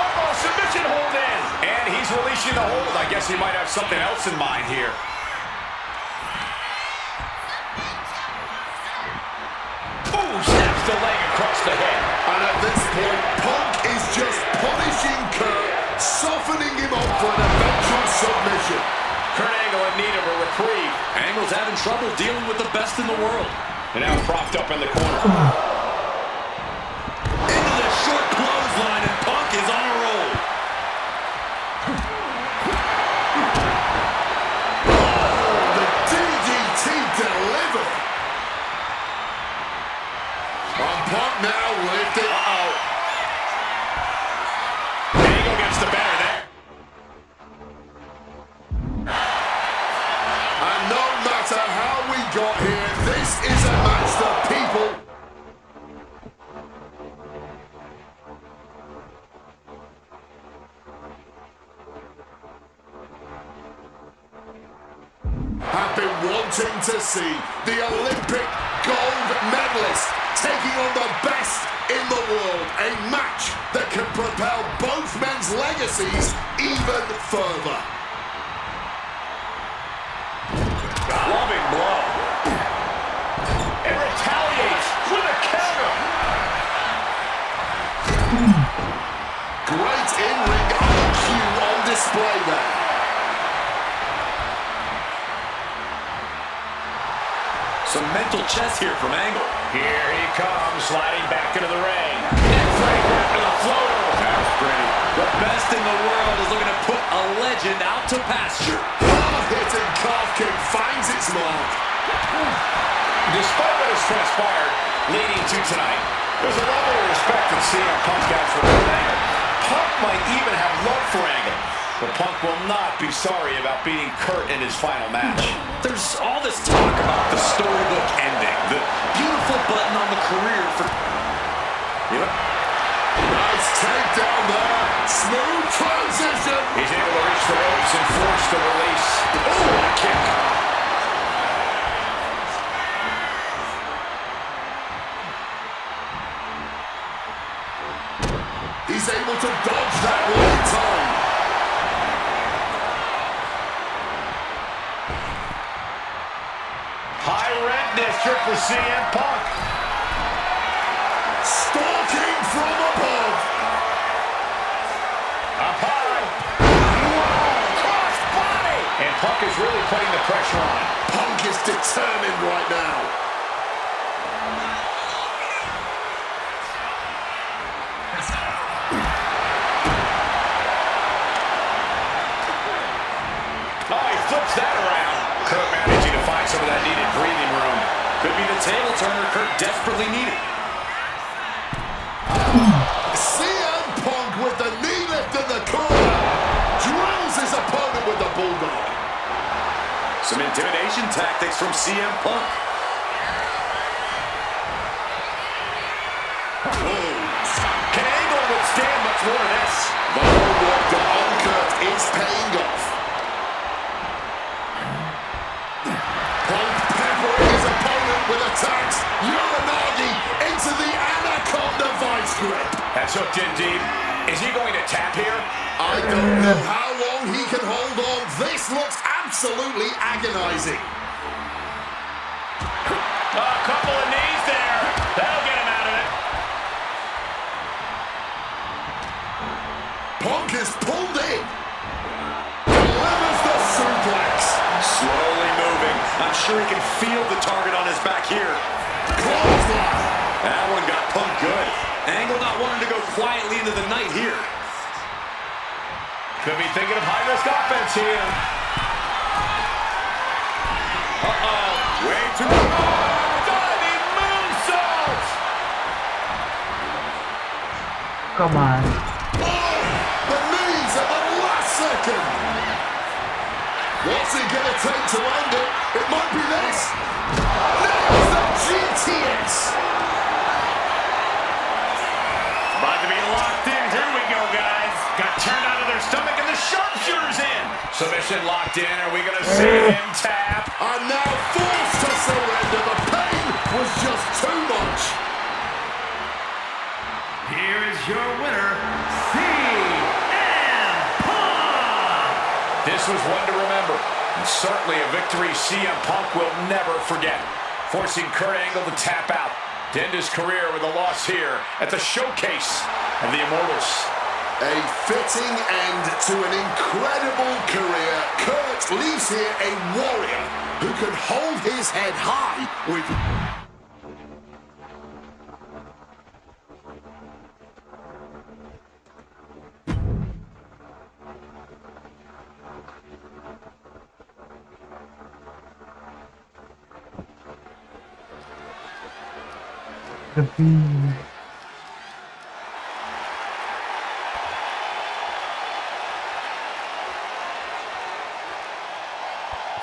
armbar, submission hold in. And he's releasing the hold. I guess he might have something else in mind here. Ooh, snaps the leg across the head. And at this point, Punk is just punishing Kurt, softening him up for an eventual submission. Kurt Angle in need of a reprieve. Angle's having trouble dealing with the best in the world. And now propped up in the corner. Into the short clothesline, and Punk is on a roll. Oh, the DDT delivered. And Punk now lifted. Angle gets the better there. And no matter how we got here, this is a match that people have been wanting to see. The Olympic gold medalist taking on the best in the world. A match that can propel both men's legacies even further. Loving blow. And retaliates with a counter. Great in-ring IQ on display there. Some mental chess here from Angle. Here he comes, sliding back into the ring. Neck break after the float over. That's pretty. The best in the world is looking to put a legend out to pasture. Hard-hitting calf kick finds its mark. Despite what has transpired leading to tonight, there's a level of respect that CM Punk has for Kurt Angle. Punk might even have love for Angle, but Punk will not be sorry about beating Kurt in his final match. There's all this talk about the storybook ending, the beautiful button on the career for... Nice takedown there. Smooth transition. He's able to reach the ropes and force the release. Oh, what a kick. He's able to dodge that one time. High rent district for CM Punk. Stalking from above. Up high. Cross body. And Punk is really putting the pressure on. Punk is determined right now. Oh, he flips that around. Kurt managing to find some of that needed breathing room. Could be the table turner Kurt desperately needed. CM Punk with the knee lift in the corner. Drills his opponent with the bulldog. Some intimidation tactics from CM Punk. Can Angle withstand much more of this? The hard work done on Kurt is paying off. Punk peppering his opponent with attacks. Uranagi into the Anaconda vice grip. That's hooked in deep. Is he going to tap here? I don't know how long he can hold on. This looks absolutely agonizing. A couple of knees there. That'll get him out of it. Punk is pulled in. Delivers the suplex. Slowly moving. I'm sure he can feel the target on his back here. Clothesline. That one got Punk good. Angle not wanting to go quietly into the night here. Could be thinking of high-risk offense here. Uh-oh. Way too much. Diving moonsault. Come on. Oh, the knees at the last second. What's it gonna take to end it? It might be this. Nails the GTS. About to be locked in. Here we go, guys. Got turned out of their stomach and the sharpshooter's in. Submission locked in. Are we going to see him tap? Are now forced to surrender. The pain was just too much. Here is your winner, CM Punk. This was one to remember, and certainly a victory CM Punk will never forget. Forcing Kurt Angle to tap out to end his career with a loss here at the showcase of the Immortals. A fitting end to an incredible career. Kurt leaves here a warrior who can hold his head high with... The Fiend.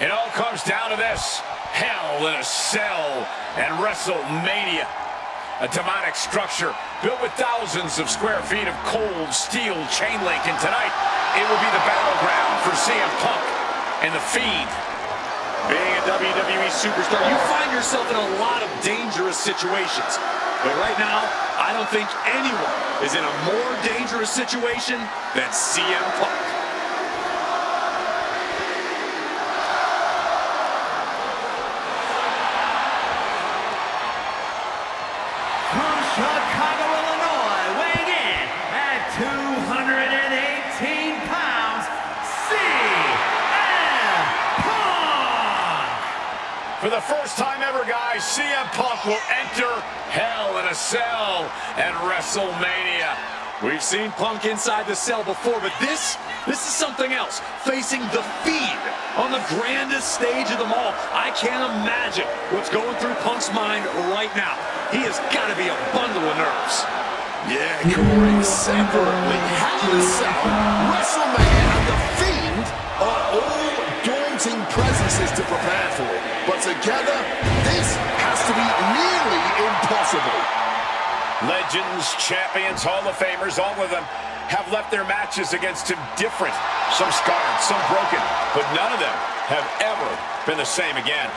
It all comes down to this: Hell in a Cell and WrestleMania. A demonic structure built with thousands of square feet of cold steel chain link, and tonight it will be the battleground for CM Punk and the Fiend. Being a WWE superstar, you find yourself in a lot of dangerous situations. But right now, I don't think anyone is in a more dangerous situation than CM Punk. From Chicago, Illinois, weighing in at 218 pounds, CM Punk! For the first time ever, guys, CM Punk will enter Hell in a Cell and WrestleMania. We've seen Punk inside the cell before, but this is something else. Facing the Fiend on the grandest stage of them all. I can't imagine what's going through Punk's mind right now. He has got to be a bundle of nerves. Yeah, Corey, separately, Hell in a Cell, WrestleMania, and The Fiend are all daunting presences to prepare for. But together, this has to be nearly impossible. Legends, champions, Hall of Famers, all of them have left their matches against him different. Some scarred, some broken, but none of them have ever been the same again.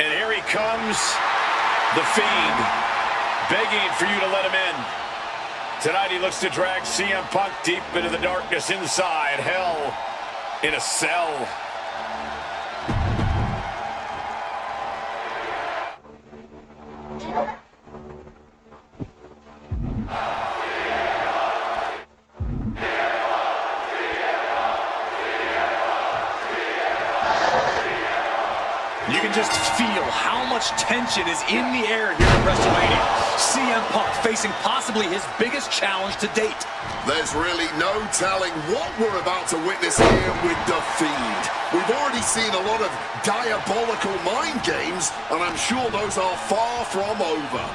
And here he comes, the Fiend, begging for you to let him in. Tonight he looks to drag CM Punk deep into the darkness inside Hell in a Cell. You can just feel how much tension is in the air here at WrestleMania. CM Punk facing possibly his biggest challenge to date. There's really no telling what we're about to witness here with The Fiend. We've already seen a lot of diabolical mind games, and I'm sure those are far from over.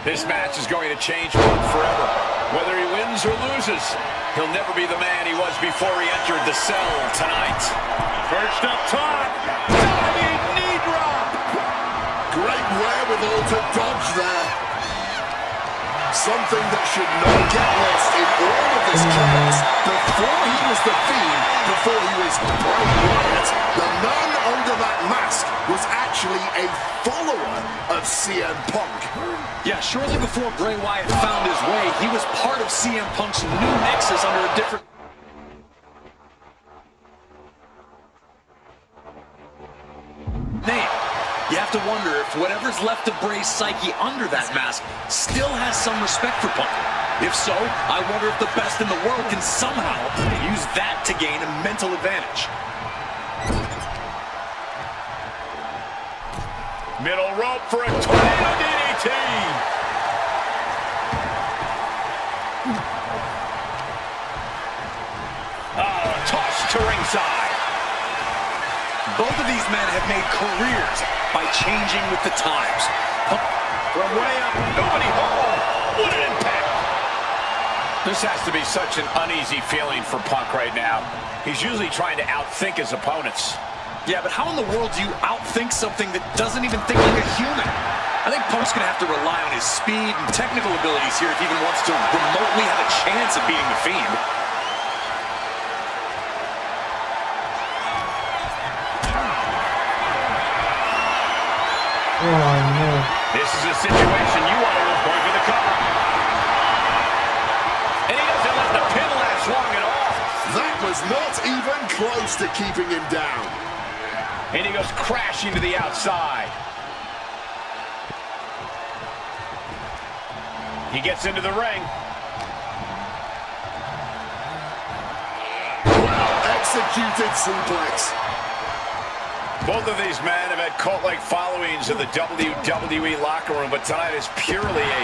This match is going to change Punk forever. Whether he wins or loses, he'll never be the man he was before he entered the cell tonight. Perched up top, diving knee drop. Great wherewithal to dodge there. Something that should not get lost in all of this chaos. Before he was The Fiend, before he was Bray Wyatt, the man under that mask was actually a follower of CM Punk. Yeah, shortly before Bray Wyatt found his way, he was part of CM Punk's new nexus under a different... whatever's left of Bray's psyche under that mask still has some respect for Punk. If so, I wonder if the best in the world can somehow use that to gain a mental advantage. Middle rope for a tornado DDT. Oh, toss to ringside. Both of these men have made careers by changing with the times. From way up, nobody home. What an impact. This has to be such an uneasy feeling for Punk right now. He's usually trying to outthink his opponents. Yeah, but how in the world do you outthink something that doesn't even think like a human? I think Punk's going to have to rely on his speed and technical abilities here if he even wants to remotely have a chance of beating The Fiend. Oh no. This is a situation you want to look going for the cover. And he doesn't let the pin last long at all. That was not even close to keeping him down. And he goes crashing to the outside. He gets into the ring. Well executed suplex. Both of these men have had cult-like followings in the WWE locker room, but tonight is purely a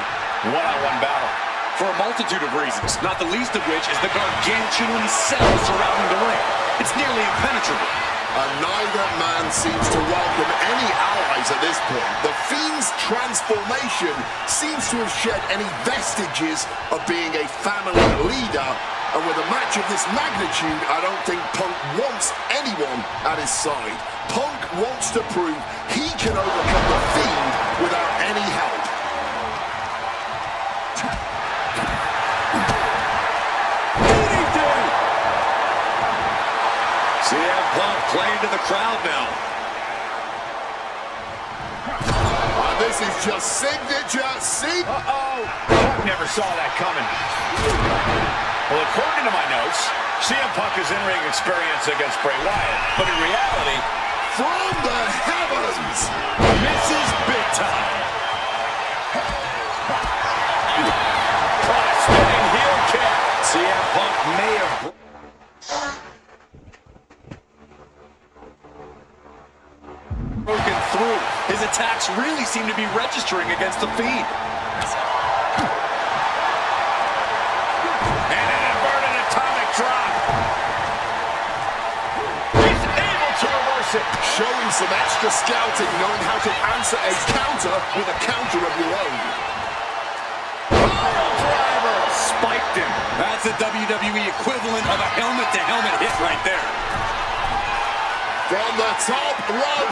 one-on-one battle. For a multitude of reasons, not the least of which is the gargantuan cell surrounding the ring. It's nearly impenetrable. And neither man seems to welcome any allies at this point. The Fiend's transformation seems to have shed any vestiges of being a family leader. And with a match of this magnitude, I don't think Punk wants anyone at his side. Punk wants to prove he can overcome the Fiend without any help. CM Punk playing to the crowd now. And this is just signature. Uh-oh. Punk never saw that coming. Well, according to my notes, CM Punk has in-ring experience against Bray Wyatt, but in reality, from the heavens, misses big time. Spinning heel kick. CM Punk may have broken through. His attacks really seem to be registering against the Fiend. And an inverted atomic drop. He's able to reverse it. showing some extra scouting, knowing how to answer a counter with a counter of your own. Driver Spiked him. That's the WWE equivalent of a helmet-to-helmet hit right there. From the top rope.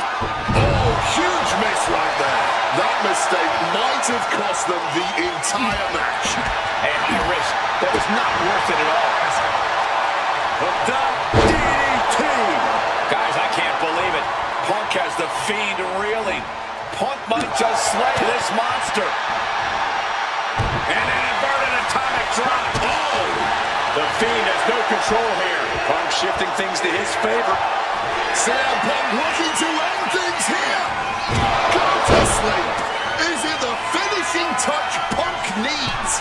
Oh, huge miss right there. That mistake might have cost them the entire match. A high risk that was not worth it at all. Hooked up. DDT. Guys, I can't believe it. Punk has the Fiend reeling. Punk might just slay this monster. And an inverted atomic drop. Oh! The Fiend has no control here. Punk shifting things to his favor. CM Punk looking to end things here. Go to sleep. Is it the finishing touch Punk needs?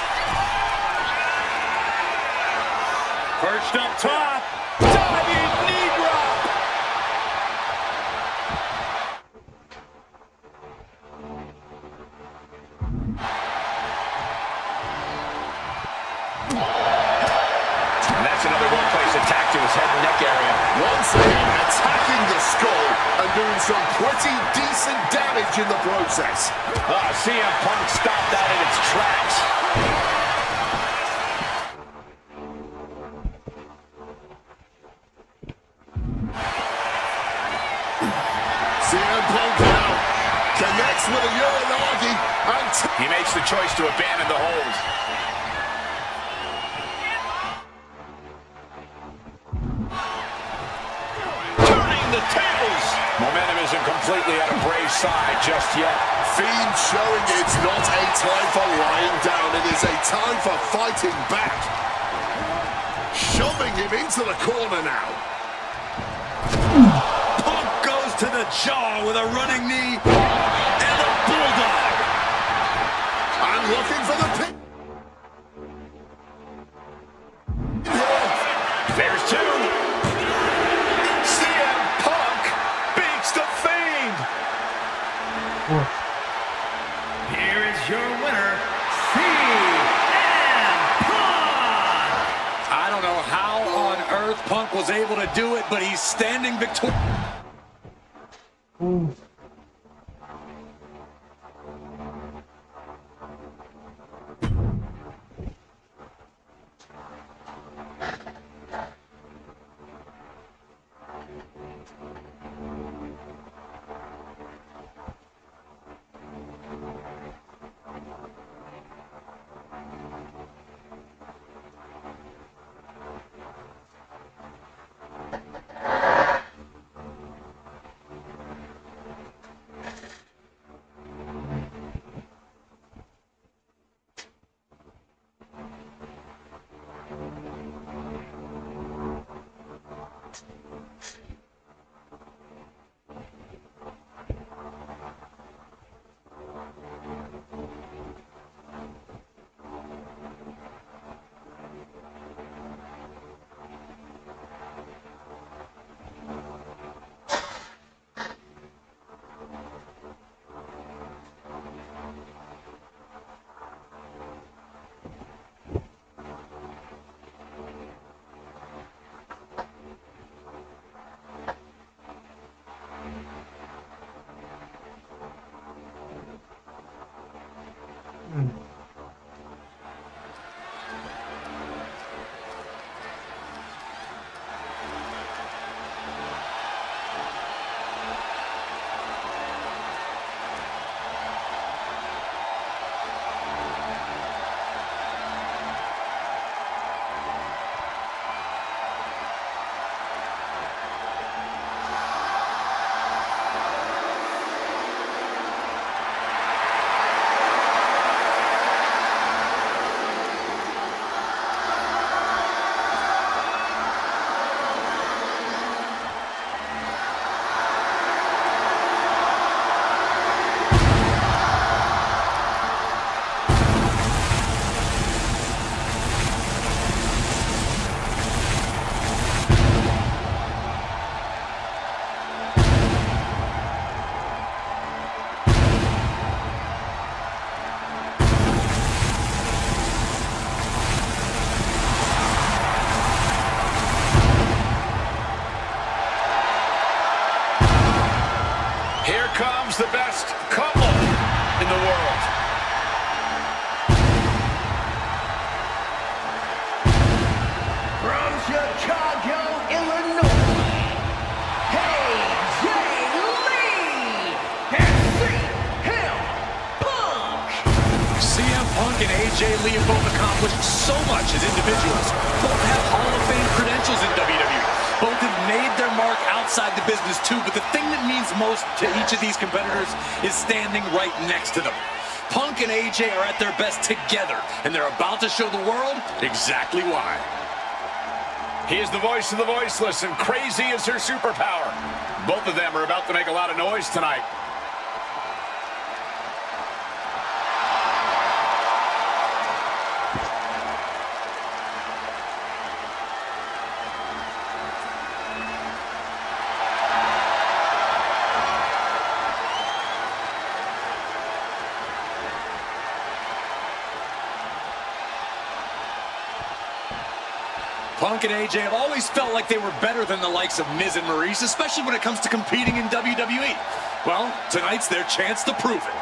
Perched up top. Diving knee drop. And that's another one-place attack to his head and neck area. Once again, attacking the skull and doing some pretty decent damage in the process. CM Punk stopped that in its tracks. CM Punk now connects with a Uranagi and He makes the choice to abandon the hold. Turning the tables. Momentum isn't completely on Bray's side just yet. Fiend showing it's not a time for lying down, it is a time for fighting back. Shoving him into the corner now. Punk goes to the jaw with a running knee. And the looking for the pin. There's two. CM Punk beats the Fiend. Oh. Here is your winner, CM Punk! I don't know how on earth Punk was able to do it, but he's standing victorious. Ooh. Here comes the best couple in the world. From Chicago, Illinois, AJ Lee and CM Punk! CM Punk and AJ Lee have both accomplished so much as individuals. Both have Hall of Fame credentials in WWE. Both have made their mark outside the business too, but the thing that means most to each of these competitors is standing right next to them. Punk and AJ are at their best together, and they're about to show the world exactly why. He is the voice of the voiceless, and crazy is her superpower. Both of them are about to make a lot of noise tonight. Punk and AJ have always felt like they were better than the likes of Miz and Maurice, especially when it comes to competing in WWE. Well, tonight's their chance to prove it.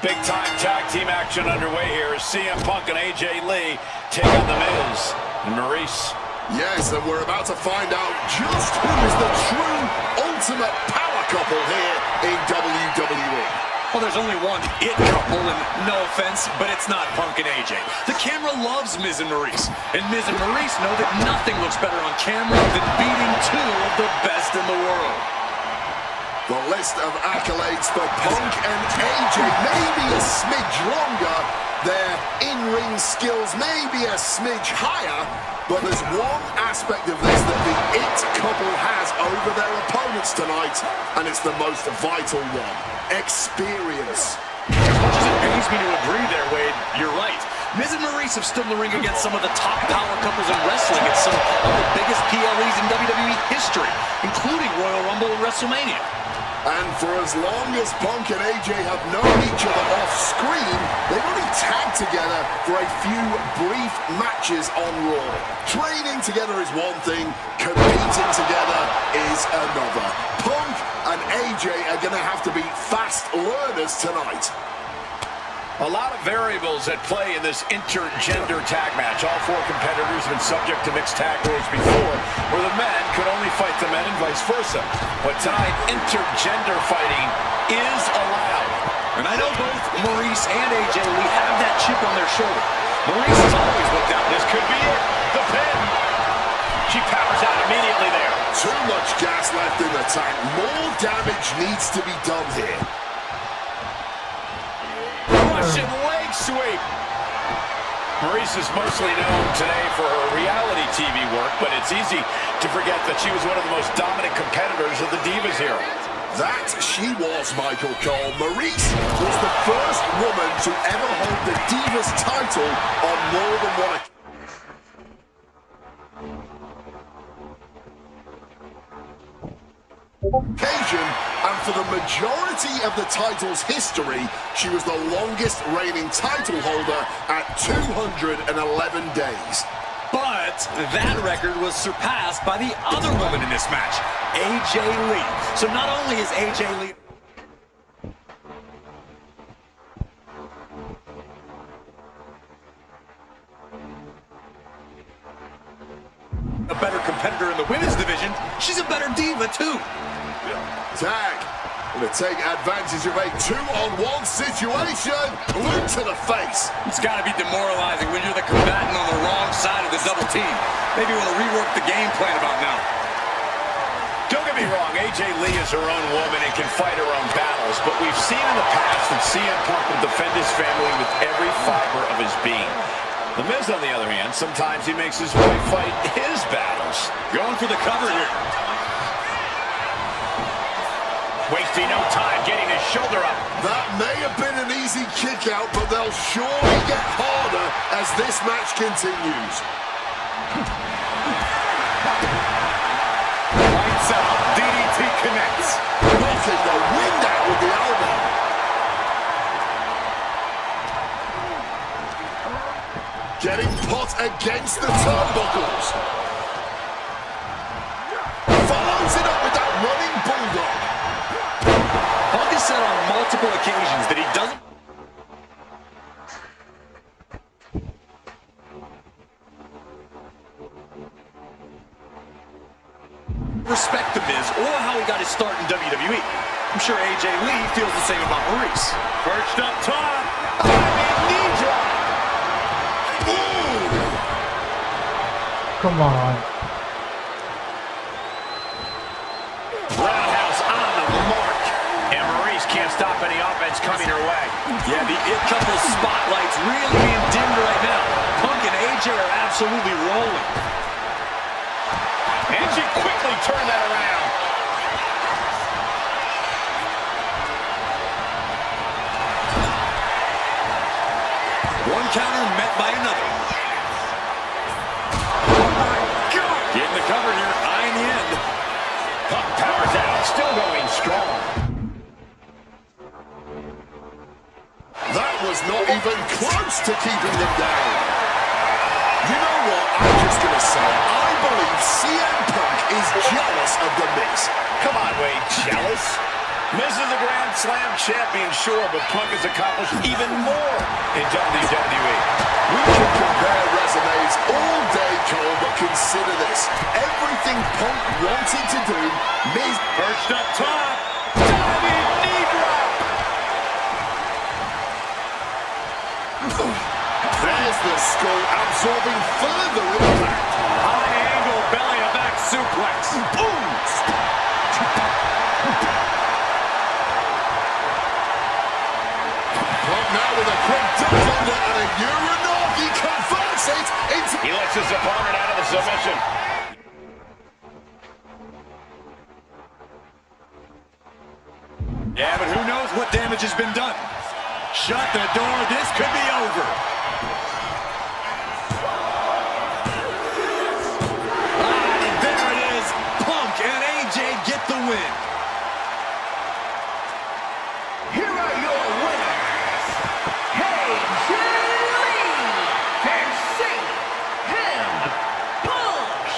Big-time tag team action underway here as CM Punk and AJ Lee take on The Miz and Maurice. Yes, and we're about to find out just who is the true ultimate power couple here in WWE. Well, there's only one it couple, and no offense, but it's not Punk and AJ. The camera loves Miz and Maurice, and Miz and Maurice know that nothing looks better on camera than beating two of the best in the world. The list of accolades for Punk and AJ may be a smidge longer, their in-ring skills may be a smidge higher, but there's one aspect of this that the It couple has over their opponents tonight, and it's the most vital one: experience. As much as it pains me to agree there, Wade, you're right. Miz and Maurice have stood in the ring against some of the top power couples in wrestling and some of the biggest PLEs in WWE history, including Royal Rumble and WrestleMania. And for as long as Punk and AJ have known each other off screen, they've only tagged together for a few brief matches on Raw. Training together is one thing, competing together is another. Punk and AJ are going to have to be fast learners tonight. A lot of variables at play in this intergender tag match. All four competitors have been subject to mixed tag rules before, where the men could only fight the men and vice versa. But tonight, intergender fighting is allowed. And I know both Maurice and AJ Lee have that chip on their shoulder. Maurice has always looked out. This could be it. The pin. She powers out immediately there. Too much gas left in the tank. More damage needs to be done here. Russian leg sweep. Maurice is mostly known today for her reality TV work, but it's easy to forget that she was one of the most dominant competitors of the Divas era. That she was, Michael Cole. Maurice was the first woman to ever hold the Divas title on more than one occasion. And for the majority of the title's history, she was the longest reigning title holder at 211 days. But that record was surpassed by the other woman in this match, AJ Lee. So not only is AJ Lee a better competitor in the women's division, she's a better diva too. Tag. Going to take advantage of a 2-on-1 situation. Boot to the face. It's got to be demoralizing when you're the combatant on the wrong side of the double team. Maybe want to rework the game plan about now. Don't get me wrong, AJ Lee is her own woman and can fight her own battles, but we've seen in the past that CM Punk will defend his family with every fiber of his being. The Miz, on the other hand, sometimes he makes his wife fight his battles. Going for the cover here. Wasting no time getting his shoulder up. That may have been an easy kick out, but they'll surely get harder as this match continues. Lights out. DDT connects. Knocking the wind out with the elbow. Getting put against the turnbuckles. Follows it up with that running bulldog. Punk has said on multiple occasions that he doesn't respect the Miz or how he got his start in WWE. I'm sure AJ Lee feels the same about Maurice. Perched up top. Knee drop. Come on. Roundhouse on the mark. And Maurice can't stop any offense coming her way. Yeah, the It Couple's spotlight's really being dimmed right now. Punk and AJ are absolutely rolling. And she quickly turned that around. One counter met by another. Getting the cover here, eyeing the end. Punk powers out, still going strong. That was not even close to keeping them down. You know what? I'm just going to say, I believe CM Punk is jealous of The Miz. Come on, Wade, jealous? Miz is a Grand Slam champion, sure, but Punk has accomplished even more in WWE. We can compare resumes all day, Cole, but consider this. Everything Punk wanted to do, Miz Perched up top. Diving knee drop. There's the skull absorbing further impact. High angle belly to back suplex. Boom. gets his opponent out of the submission. Yeah, but who knows what damage has been done. Shut the door. This could be over. And there it is. Punk and AJ get the win. Here are your winners, AJ and CM Punk.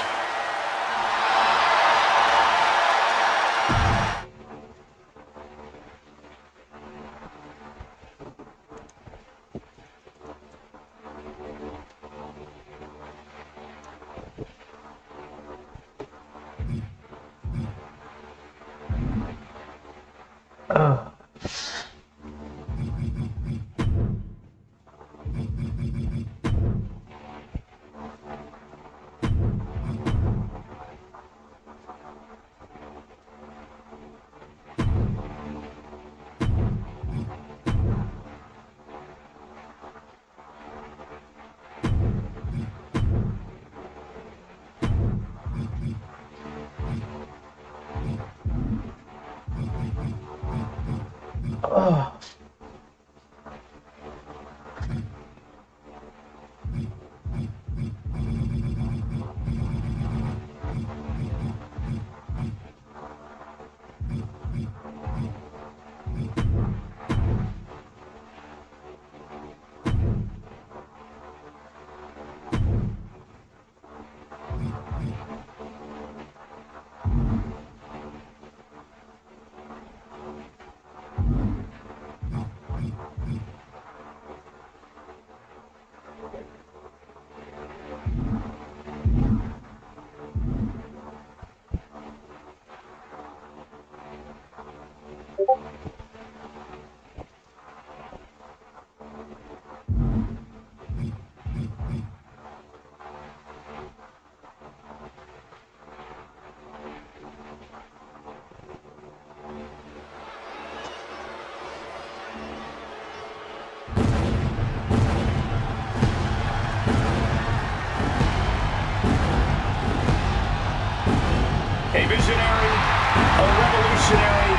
A visionary, a revolutionary,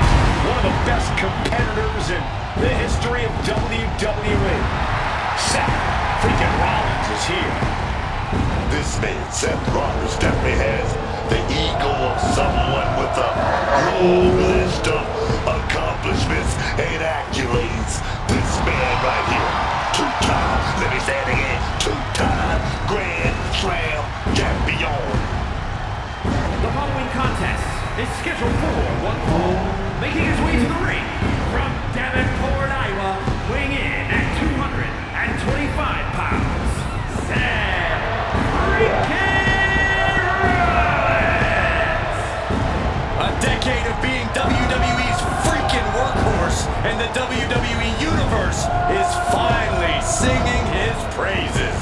one of the best competitors in the history of WWE. Seth freaking Rollins is here. This man, Seth Rollins, definitely has the ego of someone with a long list of accomplishments and accolades. This man right here, two-time, let me say it again, two-time Grand Slam champion. The following contest is scheduled for one fall. Making his way to the ring from Davenport, Iowa, weighing in at 225 pounds, Seth freaking Rollins. A decade of being WWE's freaking workhorse, and the WWE Universe is finally singing his praises.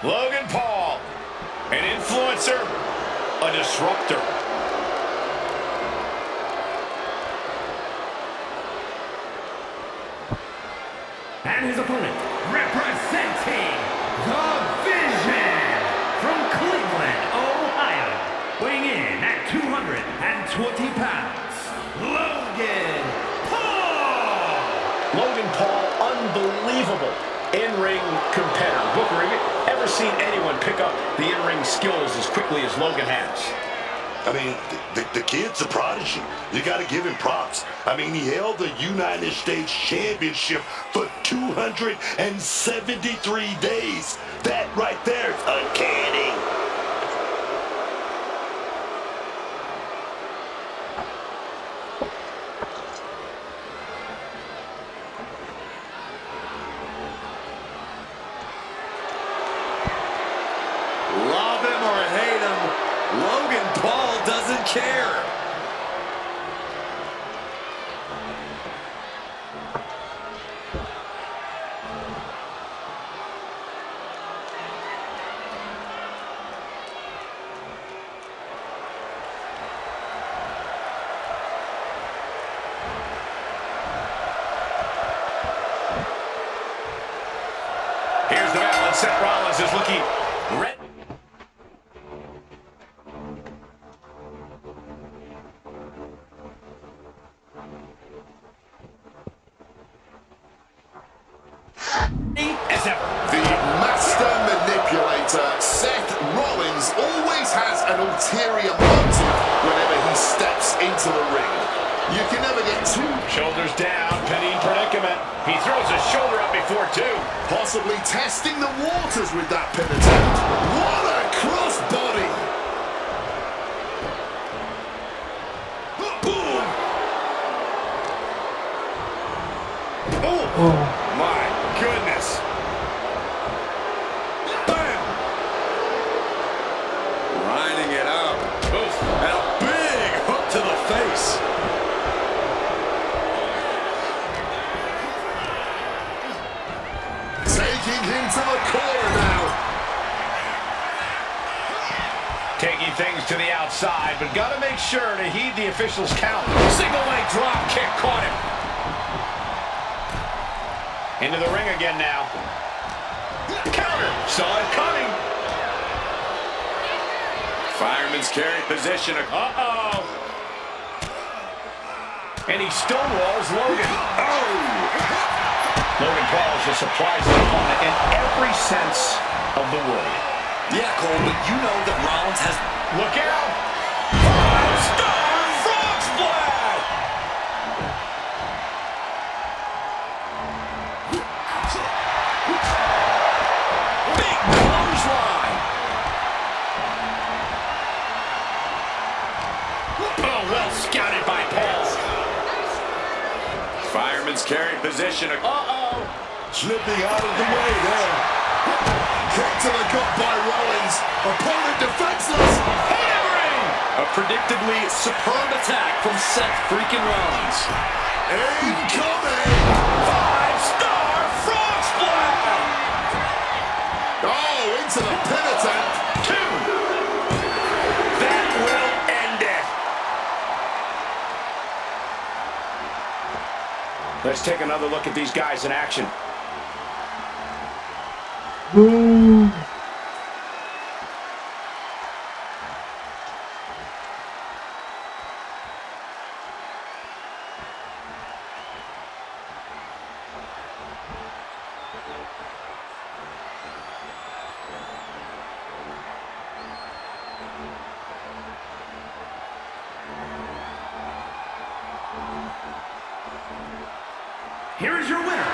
Logan Paul, an influencer, a disruptor. And his opponent, representing the Vision from Cleveland, Ohio, weighing in at 220 pounds, Logan Paul. Logan Paul, unbelievable in-ring competitor. Booker, have you ever seen anyone pick up the in-ring skills as quickly as Logan has? I mean, the kid's a prodigy. You got to give him props. I mean, he held the United States Championship for 273 days. That right there is uncanny. Love him or hate him, Logan Paul doesn't care. Here's the battle, and Seth Rollins is looking red. As ever. The master manipulator, Seth Rollins, always has an ulterior motive whenever he steps into the ring. You can never get too... Shoulders down, pinning predicament. He throws his shoulder up before two. Possibly testing the waters with that pin attempt. What a crossbody! Boom! Oh, my goodness. Bam! Lining it up. Oof. And a big hook to the face. Taking him to the corner now. Taking things to the outside, but got to make sure to heed the officials' count. Single leg drop kick caught him. Into the ring again now. Counter. Saw it coming. Fireman's carry position. Uh-oh. And he stonewalls Logan. Oh! Logan Paul is a surprising opponent in every sense of the word. Yeah, Cole, but you know that Rollins has... Look out! Five-star frog splash! Big clothesline! Oh, well scouted by Paul. Fireman's carry position. Uh-oh! Slipping out of the way there. Kick to the gut by Rollins. Opponent defenseless. Hammering! A predictably superb attack from Seth freaking Rollins. Incoming. Five-star frog splash! Oh, into the pin attempt. Two! That will end it. Let's take another look at these guys in action. Boom. Here is your winner,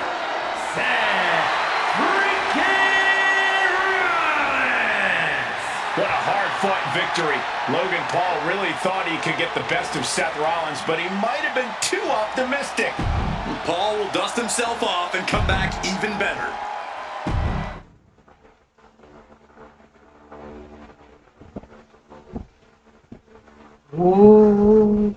Seth freaking Rollins. What a hard-fought victory. Logan Paul really thought he could get the best of Seth Rollins, but he might have been too optimistic. Paul will dust himself off and come back even better. Oh.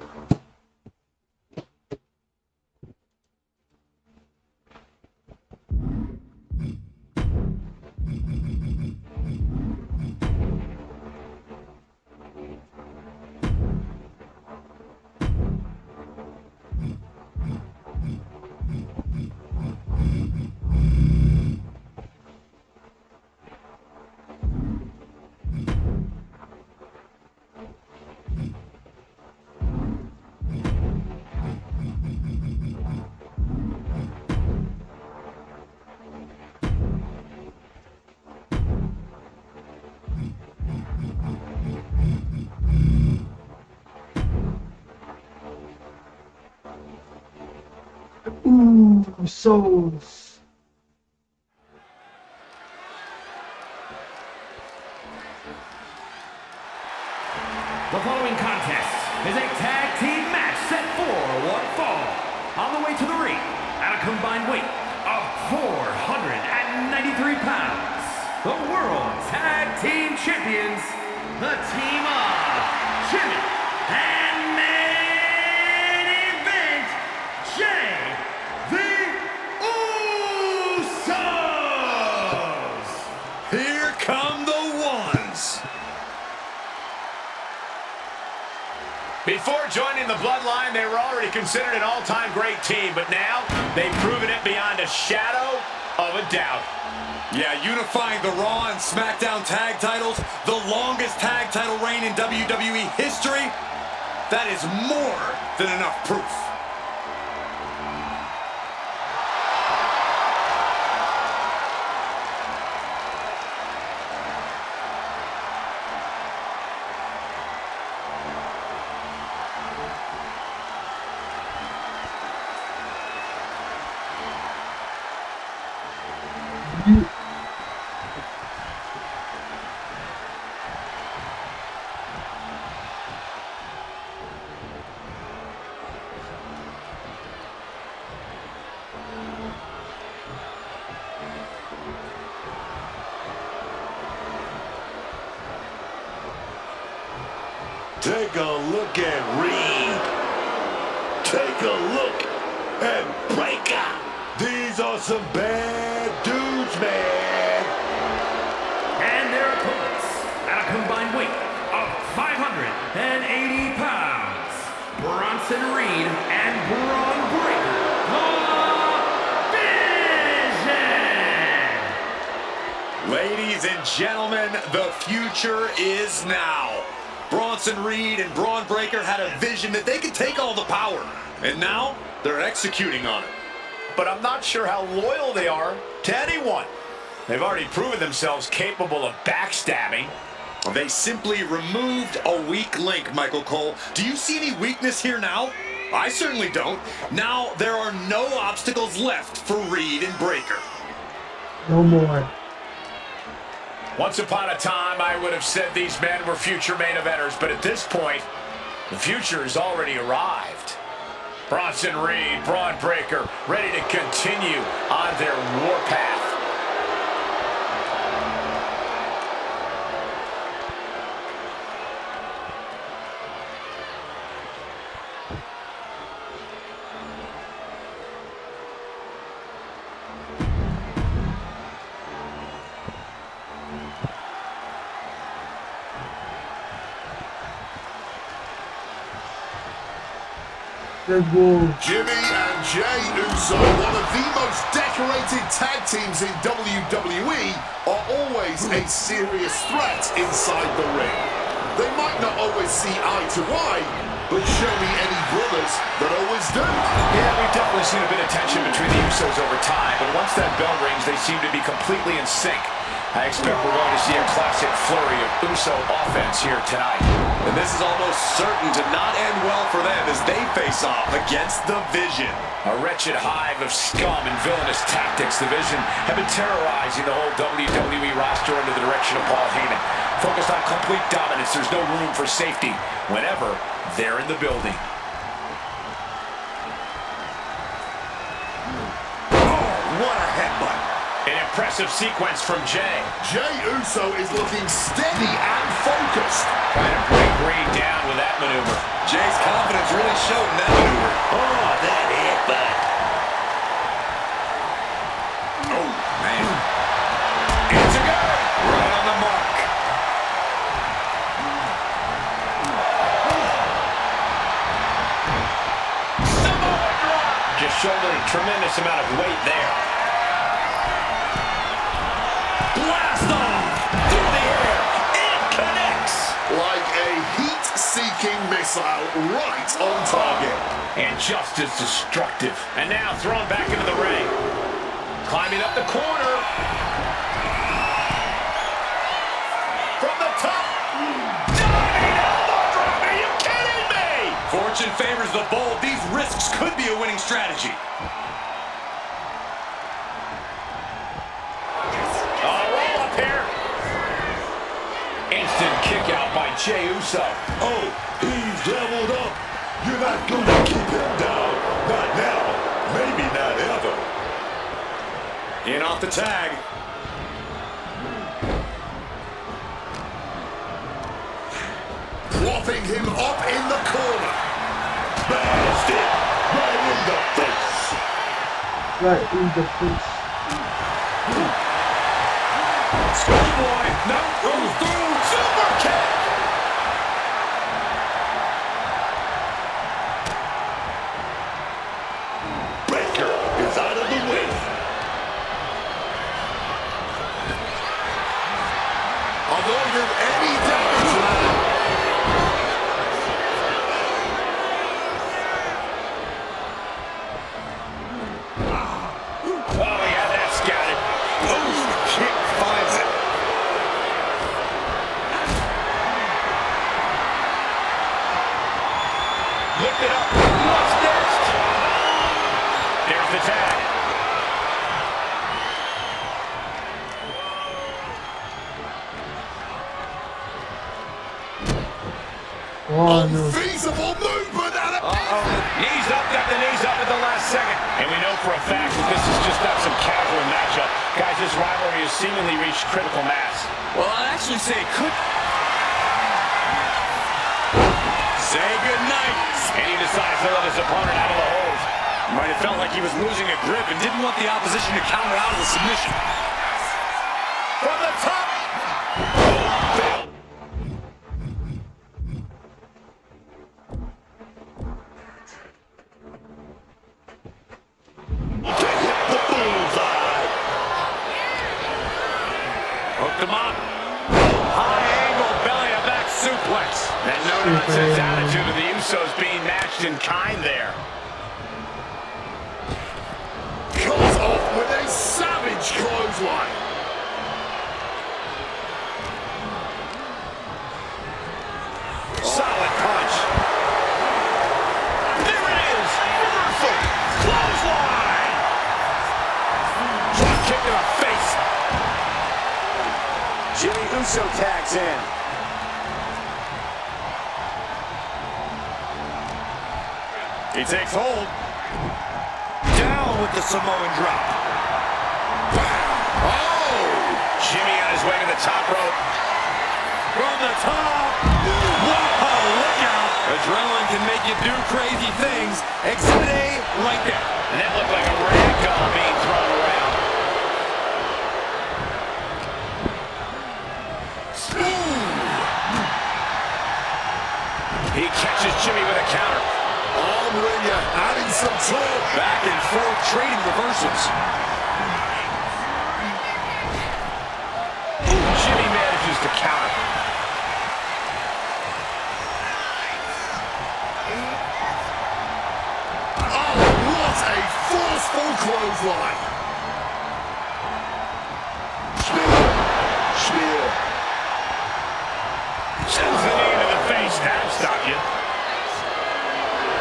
Souls. The following contest is a tag team match set for one fall. On the way to the ring, at a combined weight of 493 pounds, the World Tag Team Champions, the team of Jimmy and main event, Jay the Usos! Here come the ones. Before joining the Bloodline, they were already considered an all-time great team, but now they've proven it beyond a shadow of a doubt. Yeah, unifying the Raw and SmackDown tag titles, the longest tag title reign in WWE history, that is more than enough proof. Take a look at Reed. Take a look at Breaker. These are some bad dudes, man. And their opponents, at a combined weight of 580 pounds, Bronson Reed and Braun Breaker, the Vision! Ladies and gentlemen, the future is now. Bronson Reed and Braun Breaker had a vision that they could take all the power, and now they're executing on it. But I'm not sure how loyal they are to anyone. They've already proven themselves capable of backstabbing. They simply removed a weak link, Michael Cole. Do you see any weakness here now? I certainly don't. Now there are no obstacles left for Reed and Breaker. No more. Once upon a time, I would have said these men were future main eventers, but at this point, the future has already arrived. Bronson Reed, Braun Breaker, ready to continue on their warpath. Let's go. Jimmy and Jay Uso, one of the most decorated tag teams in WWE, are always a serious threat inside the ring. They might not always see eye to eye, but show me any brothers that always do. Yeah, we've definitely seen a bit of tension between the Usos over time, but once that bell rings, they seem to be completely in sync. I expect we're going to see a classic flurry of Uso offense here tonight. And this is almost certain to not end well for them as they face off against the Vision. A wretched hive of scum and villainous tactics. The Vision have been terrorizing the whole WWE roster under the direction of Paul Heyman. Focused on complete dominance, there's no room for safety whenever they're in the building. What a headbutt. An impressive sequence from Jay. Jay Uso is looking steady and focused. Trying to break Reed down with that maneuver. Jay's confidence really showed in that maneuver. Oh, that headbutt. Oh, man. It's a go. Right on the mark. Samoa drop. Just shouldered a tremendous amount of weight there. Blast off through the air. It connects. Like a heat-seeking missile right on target. And just as destructive. And now thrown back into the ring. Climbing up the corner. From the top. Diving elbow drop. Are you kidding me? Fortune fortune favors the bold. These risks could be a winning strategy. Roll up here. Instant kick out by Jey Uso. Oh, he's leveled up. You're not gonna keep him down. Not now. Maybe not ever. In off the tag. Propping him up in the corner. Bashed it. Right in the face. Right in the face. Schoolboy. No. Goes through. Super kick. Baker is out of the way. Avoided any damage now. Oh, yeah, that's got it. Oof, kick finds it. Lift it up. What's next? There's the tag. Oh no. Unfeasible movement and a Knees up, got the knees up at the last second. And we know for a fact that this is just not some casual matchup. Guys, this rivalry has seemingly reached critical mass. Well, I'd actually say it could. Say goodnight. And he decides to let his opponent out of the hold. Might have felt like he was losing a grip and didn't want the opposition to counter out of the submission. From the top. the bullseye. Hooked him up. High angle belly to back suplex. And no nonsense attitude of the Usos being matched in kind there. Comes off with a savage clothesline. Solid punch. There it is. Reversal. Clothesline. Drop kick to the face. Jimmy Uso tags in. He takes hold. Down with the Samoan drop. Oh! Jimmy on his way to the top rope. From the top. Whoa, look out. Adrenaline can make you do crazy things. Exhibit A right there. And that looked like a rag doll being thrown around. He catches Jimmy with a counter. Arm wringer, adding some torque. Back and forth, trading reversals. Jimmy manages to counter. Oh, what a forceful clothesline. Spear. Sends the knee to the face. That'll stop you.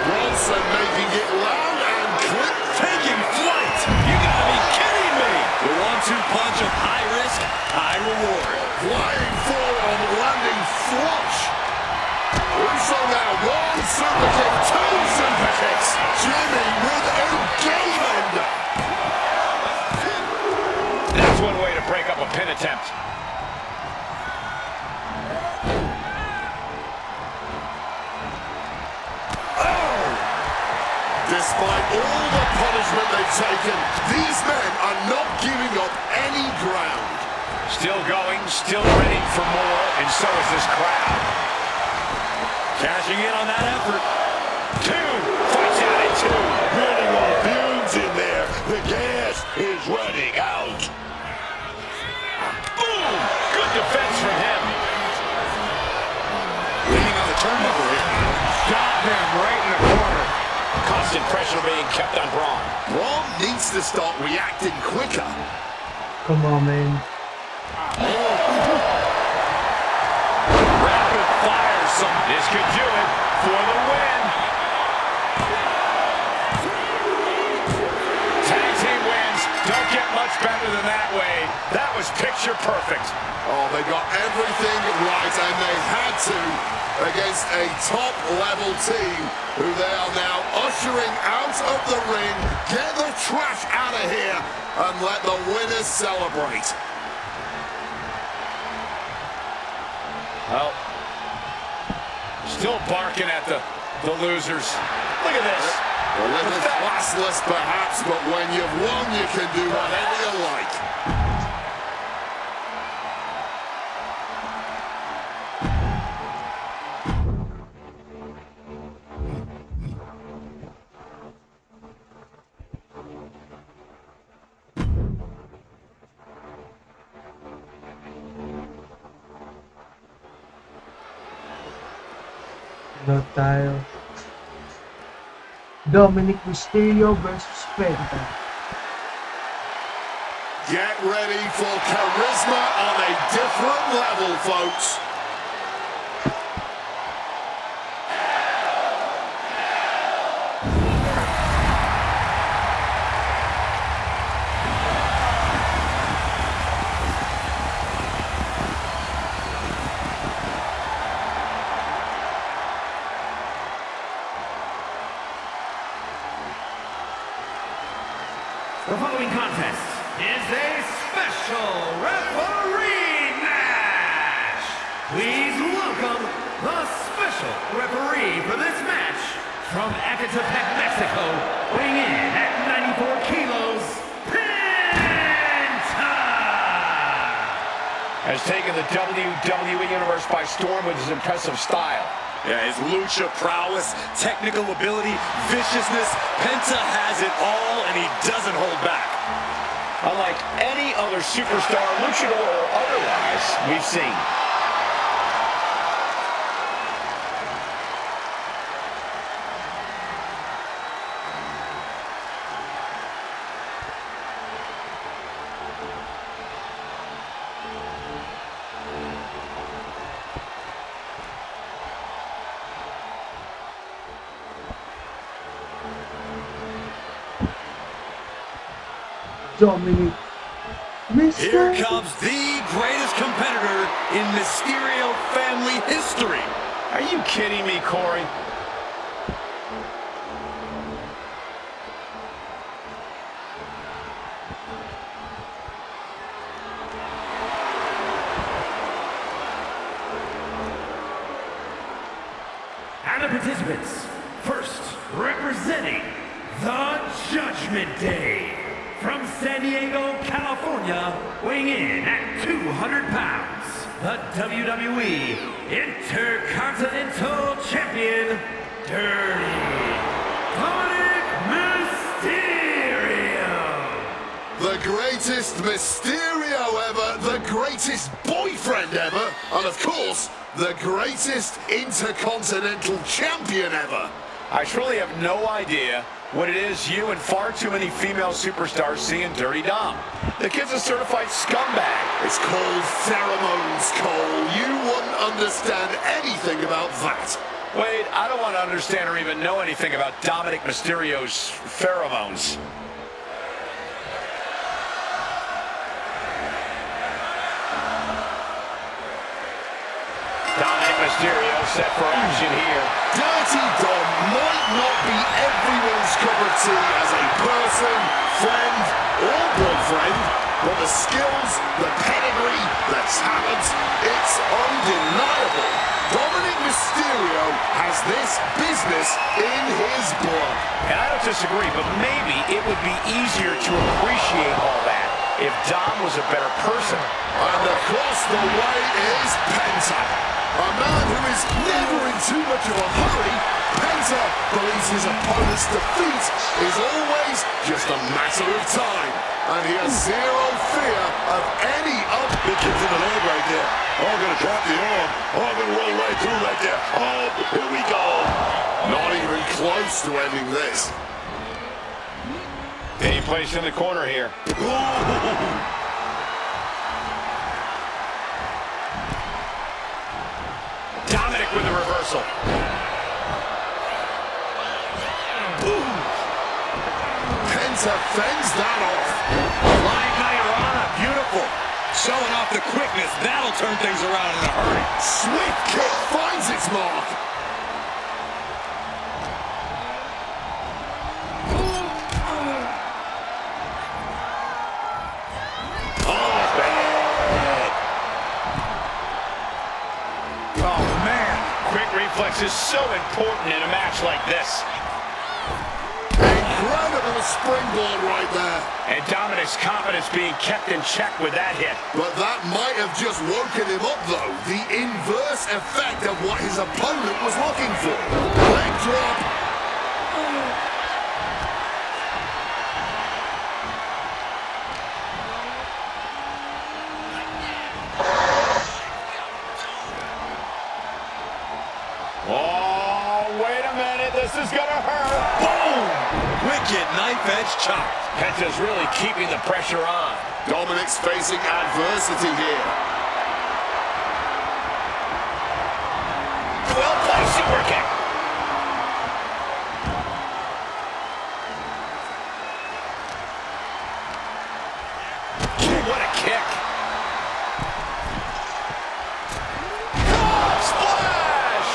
Bronson making it loud and quick. Taking flight. You gotta be kidding me. The 1-2 punch of high risk, high reward. Flying forearm, landing flush. Uso now one super kick, two super kicks. Jimmy with a game ender. That's one way to break up a pin attempt. Despite all the punishment they've taken, these men are not giving up any ground. Still going, still ready for more, and so is this crowd. Cashing in on that effort. Two, fights out at two. Running on fumes in there. The gas is running out. Boom! Good defense from him. Leaning on the turnbuckle here. Got him right in the corner. Constant pressure being kept on Braun. Braun needs to start reacting quicker. Come on, man. Rapid fire. This could do it for the win. much better than that way. That was picture perfect. Oh, they got everything right, and they had to against a top-level team who they are now ushering out of the ring. Get the trash out of here and let the winners celebrate. Well, still barking at the losers. Look at this. A little classless, perhaps, but when you've won, you can do whatever you like. Ano tayo? Dominic Mysterio versus Penta. Get ready for charisma on a different level, folks. The following contest is a special referee match. Please welcome the special referee for this match from Ecatepec, Mexico, weighing in at 94 kilos, Penta! Has taken the WWE Universe by storm with his impressive style. Yeah, his lucha prowess, technical ability, viciousness. Penta has it all, and he doesn't hold back. Unlike any other superstar, luchador or otherwise, we've seen. Dominic Here Mysterio. comes the greatest competitor in Mysterio family history. Are you kidding me, Corey? And the participants, first representing the Judgment Day, from San Diego, California, weighing in at 200 pounds, the WWE Intercontinental Champion, Dirty Dominic Mysterio. The greatest Mysterio ever, the greatest boyfriend ever, and of course, the greatest Intercontinental Champion ever. I truly have no idea what it is you and far too many female superstars see in Dirty Dom. The kid's a certified scumbag. It's called pheromones, Cole. You wouldn't understand anything about that. Wade, I don't want to understand or even know anything about Dominic Mysterio's pheromones. Dominic Mysterio set for action here. Dirty Dom might not be everyone's cup of tea as a person, friend, or boyfriend, but the skills, the pedigree, the talent, it's undeniable. Dominic Mysterio has this business in his blood. And I don't disagree, but maybe it would be easier to appreciate all that if Dom was a better person. And across the way is Penta. A man who is never in too much of a hurry. Penta believes his opponent's defeat is always just a matter of time. And he has zero fear of any of Big kick to the leg right there. Oh, gonna drop the arm. Oh, gonna roll right through right there. Oh, here we go. not even close to ending this. Any place in the corner here. Dominic with the reversal. Penta fends that off. Flying showing off the quickness. That'll turn things around in a hurry. Swift kick finds its mark. Oh, man. Quick reflex is so important in a match like this. Incredible springboard right there. And Dominic's confidence being kept in check with that hit. But that might have just woken him up, though. The inverse effect of what his opponent was looking for. Leg drop. Oh, wait a minute. This is going to hurt. Boom! Wicked knife-edge chop. Penta's really keeping the pressure on. Dominic's facing adversity here. Well played super kick. What a kick. Splash!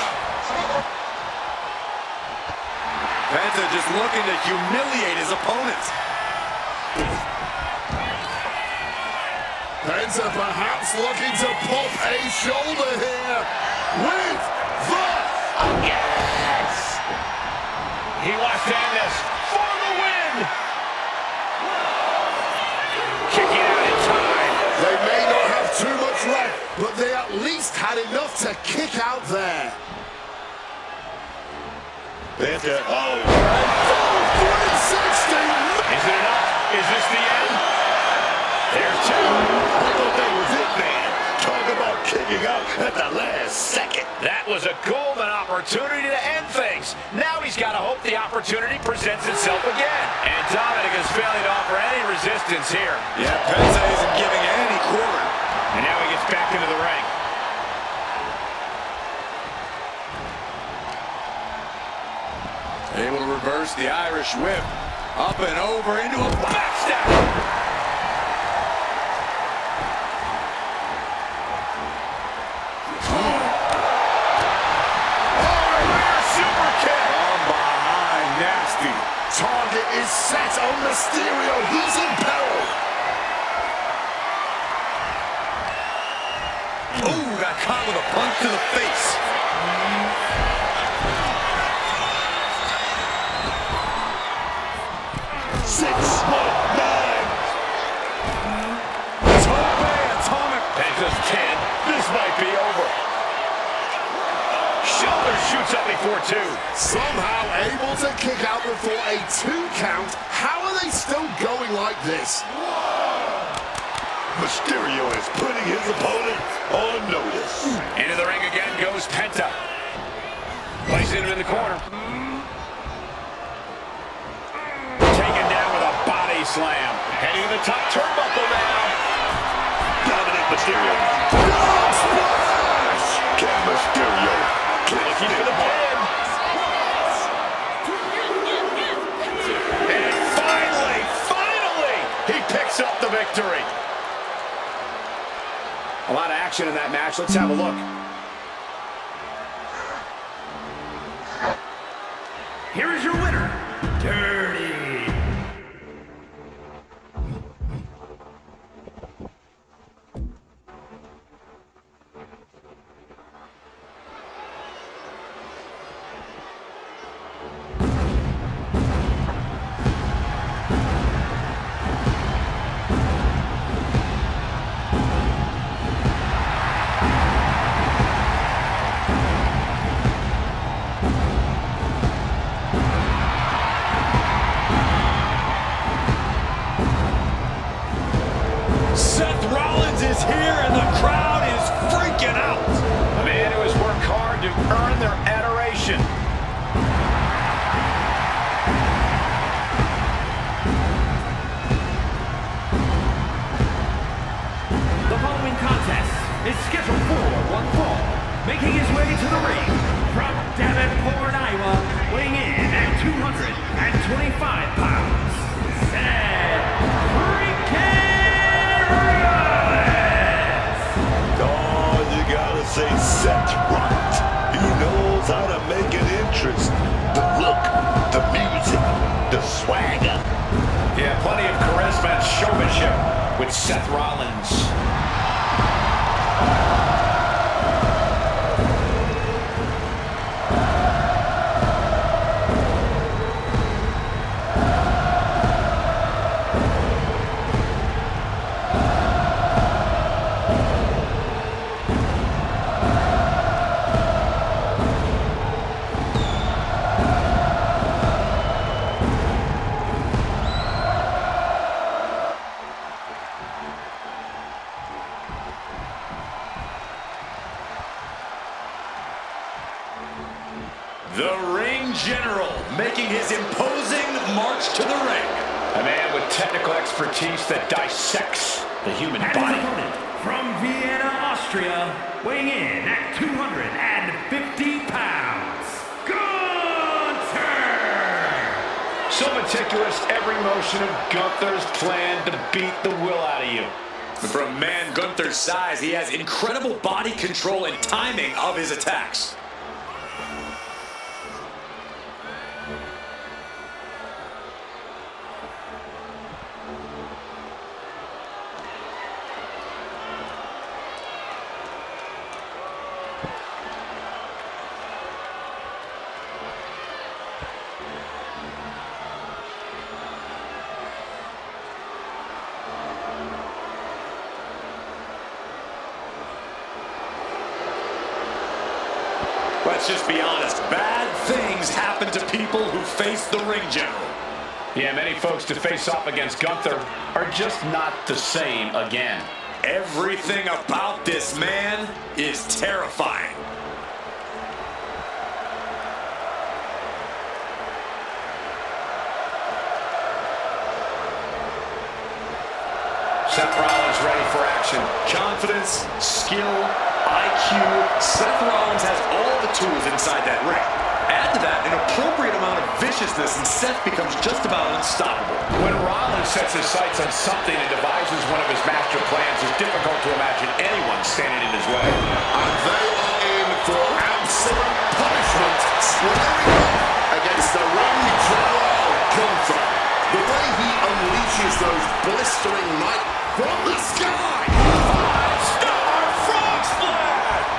Penta just looking to humiliate his opponents. Penta perhaps looking to pop a shoulder here with the... Yes! He wants to end this for the win! Kicking out in time. They may not have too much left, but they at least had enough to kick out there. Penta, Oh, and full 360. Is it enough? Is this the end? There's two. I thought that was it, man. Talk about kicking out at the last second. That was a golden opportunity to end things. Now he's got to hope the opportunity presents itself again. And Dominic is failing to offer any resistance here. yeah, Penta isn't giving any quarter. And now he gets back into the ring. Able to reverse the Irish whip. Up and over into a backstab. Super kick. From behind, nasty. Target is set on Mysterio. He's in peril. Ooh, got caught with a punch to the face. Penta's 10. This might be over. Shoulder shoots up before two. Somehow able to kick out before a 2 count. How are they still going like this? Mysterio is putting his opponent on notice. Into the ring again goes Penta. Placing him in the corner. Taken down with a body slam. Heading to the top turnbuckle now. Dominic Mysterio. Oh, splash! Can Mysterio Looking for the pin. And finally, he picks up the victory. A lot of action in that match. Let's have a look. Here is your winner, Dirty. Seth Rollins is here and the crowd is freaking out. A man who has worked hard to earn their adoration. The following contest is scheduled for one fall. Making his way to the ring from Davenport, Iowa, weighing in at 225 pounds, Seth freaking Rollins! knows how to make it interesting. The look, the music, the swagger. Yeah, plenty of charisma and showmanship with Seth Rollins. The ring general making his imposing march to the ring. A man with technical expertise that dissects the human And his body. opponent from Vienna, Austria, weighing in at 250 pounds, Gunther! So meticulous, every motion of Gunther's plan to beat the will out of you. For a man Gunther's size, he has incredible body control and timing of his attacks. Let's just be honest, bad things happen to people who face the ring general. Yeah, many folks to face off against Gunther are just not the same again. Everything about this man is terrifying. Seth Rollins ready for action. Confidence, skill, IQ. Seth Rollins has all the tools inside that ring. Add to that an appropriate amount of viciousness and Seth becomes just about unstoppable. When Rollins sets his sights on something and devises one of his master plans, it's difficult to imagine anyone standing in his way. And they are in for absolute punishment, squaring off against the ring general Gunther. The way he unleashes those blistering night from the sky. 5-star frog splash!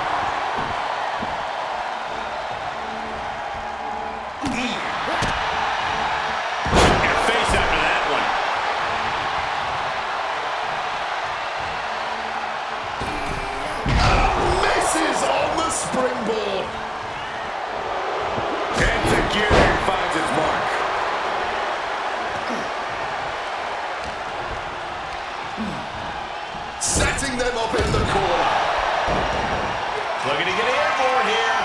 Your face after that one. Misses on the springboard. Enziguri finds its mark. Setting them up in the corner. Looking to get airborne here.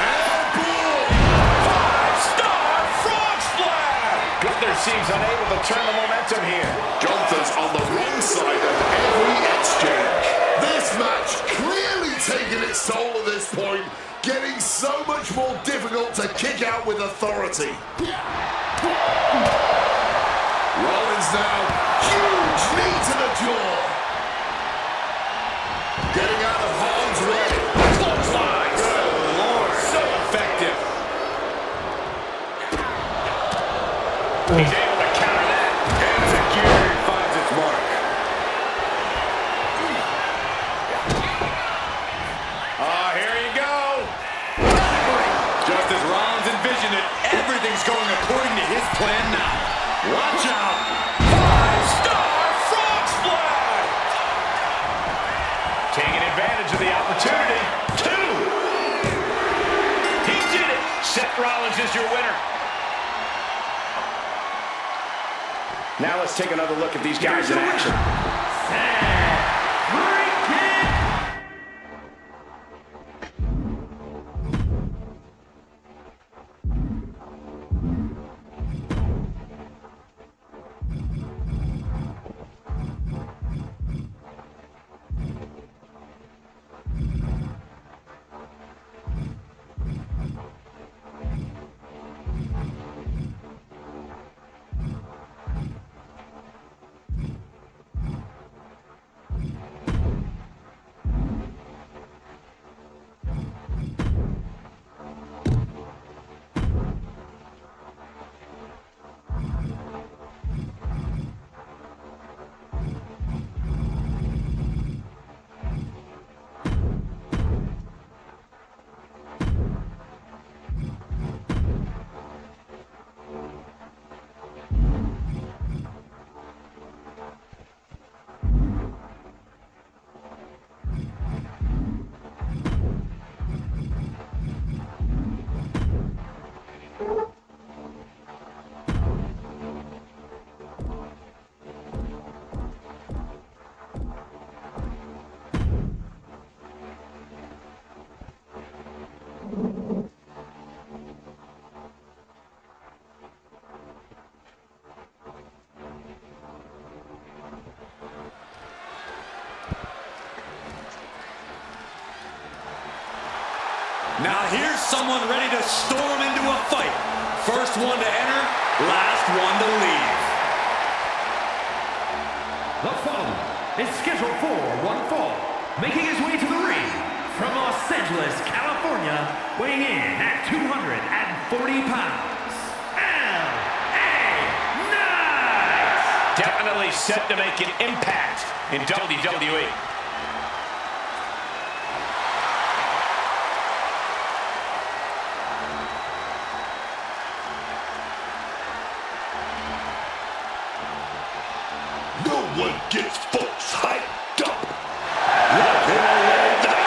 Airborne. 5-star frog splash! Gunther seems unable to turn the momentum here. Gunther's on the wrong side of every exchange. This match clearly taking its toll at this point, getting so much more difficult to kick out with authority. Rollins now, huge knee to the jaw. Getting out of harm's way. Clothesline! Good Lord, so effective. He's able to counter that. Enziguri finds its mark. Here you go. Just as Rollins envisioned it, everything's going according to his plan now. Watch out! 5-star frog splash! Taking advantage of the opportunity. 2. He did it. Seth Rollins is your winner. Now let's take another look at these guys in action. someone ready to storm into a fight. First one to enter, last one to leave. The following is scheduled for one fall, making his way to the ring from Los Angeles, California, weighing in at 240 pounds, L.A. Knight! Definitely set to make an impact in WWE. No one gets folks hyped up like LA Knight.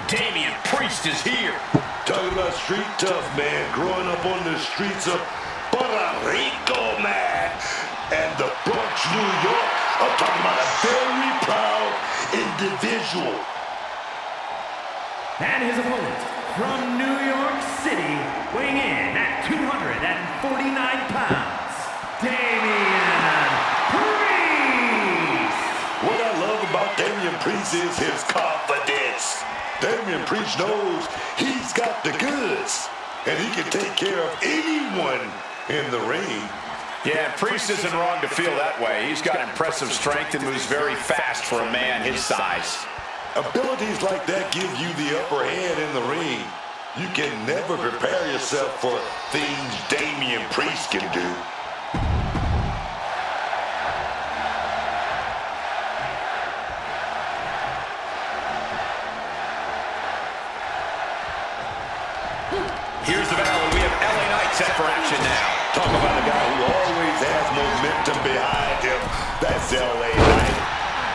Damian Priest is here. Talking about street tough, man. Growing up on the streets of Puerto Rico, man. And the Bronx, New York. I'm talking about a very proud individual. And his opponent from New York City, weighing in at 249 pounds, Damian Priest! What I love about Damian Priest is his confidence. Damian Priest knows he's got the goods, and he can take care of anyone in the ring. Yeah, Priest isn't wrong to feel that way. He's got impressive strength and moves very fast for a man his size. Abilities like that give you the upper hand in the ring. You can never prepare yourself for things Damian Priest can do. Here's the battle, and we have LA Knight set for action now. Talk about a guy who always has momentum behind him. That's LA Knight,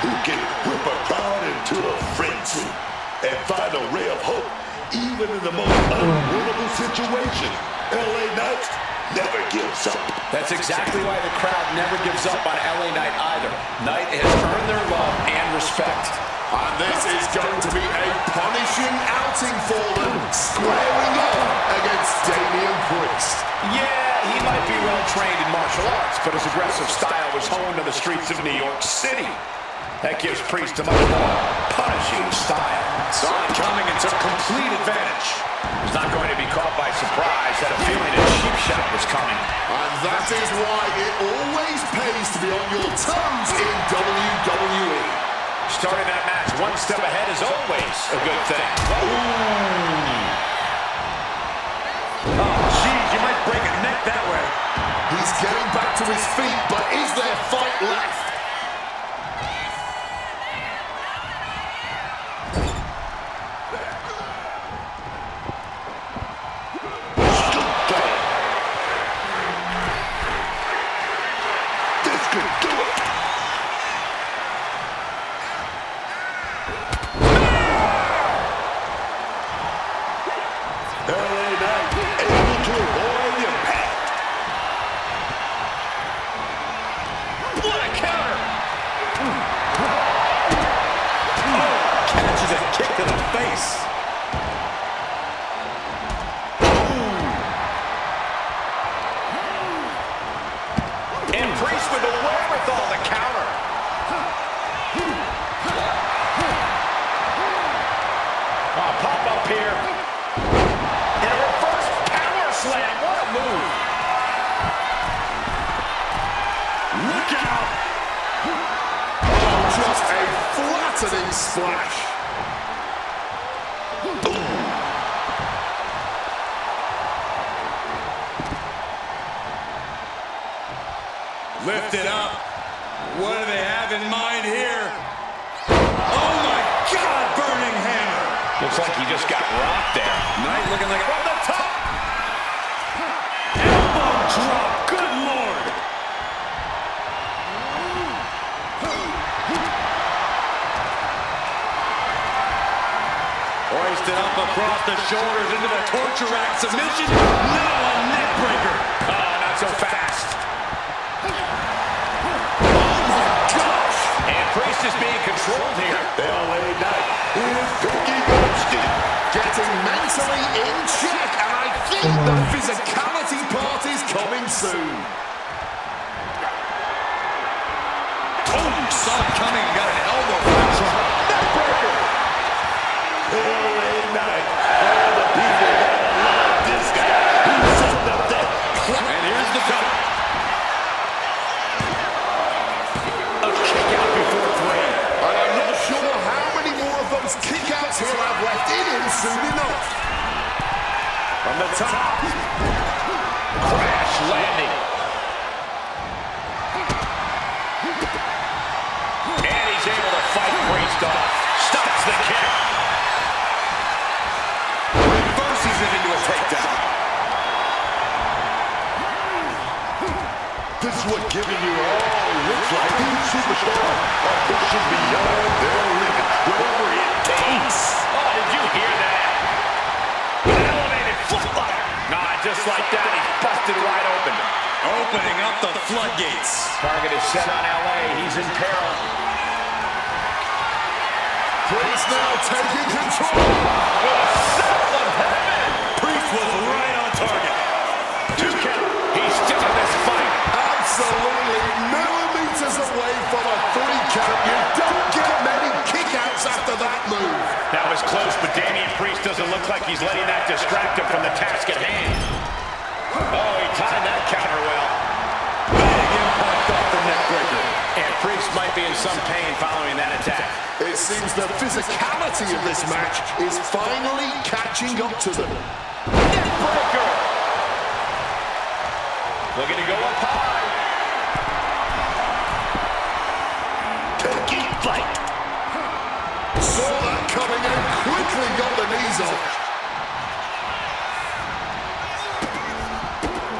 who can whip a crowd into a frenzy and find a ray of hope even in the most unwinnable situation. LA Knight never gives up. That's exactly why the crowd never gives up on LA Knight either. Knight has earned their love and respect. And this is going to be a punishing outing for them, squaring up against Damian Priest. Yeah, he might be well trained in martial arts, but his aggressive style was honed on the streets of New York City. That gives Priest a much more punishing style. Saw it coming and took complete advantage. He's not going to be caught by surprise. Had a feeling a cheap shot was coming. And that is why it always pays to be on your toes in WWE. Starting that match one step ahead is always a good thing. Oh, geez, you might break a neck that way. He's getting back to his feet, but is there fight left? This could do it. LA Knight able to avoid the impact. What a counter! Catches a kick to the face. And Priest with the wherewithal to counter. Oh, pop up here. And a reverse power slam. What a move. Look out! Oh, just a flattening splash. Lift it up. What do they have in mind here? Oh my God, burning hammer. Looks like he just got rocked there. Knight looking like From the top. elbow drop. Good Lord. Hoisted up across the shoulders into the torture rack submission. Now a neck breaker. Oh, not so fast. controlled here. LA Knight is picking up steam, getting mentally in check, and I think the physicality part is coming soon. Oh, saw it coming, got an elbow fracture. Neckbreaker. LA Knight, all the people that love this guy. He's setting up that. And here's the cover. A kick out before three. And I'm not sure how many more of those kickouts he'll have left in him soon enough. From the top. Crash landing. And he's able to fight Priest off. Stops the kick. Reverses it into a takedown. This is what giving you all looks like. These superstars are pushing beyond their limit, whatever it takes. Oh, did you hear that? An elevated footliner. Nah, just like that, he's busted wide open. Opening up the floodgates. Target is set on LA. He's in peril. Priest now taking control. With a sound of heaven. Priest was right on target. 2 count. He's still in this fight. Absolutely millimeters away from a 3 count. You don't get many kickouts after that move. That was close, but Damian Priest doesn't look like he's letting that distract him from the task at hand. Oh, he timed that counter well. Big impact off the neckbreaker. And Priest might be in some pain following that attack. It seems the physicality of this match is finally catching up to them. Neckbreaker! Looking to go up high. Taking flight. Saw that coming and quickly got the knees off.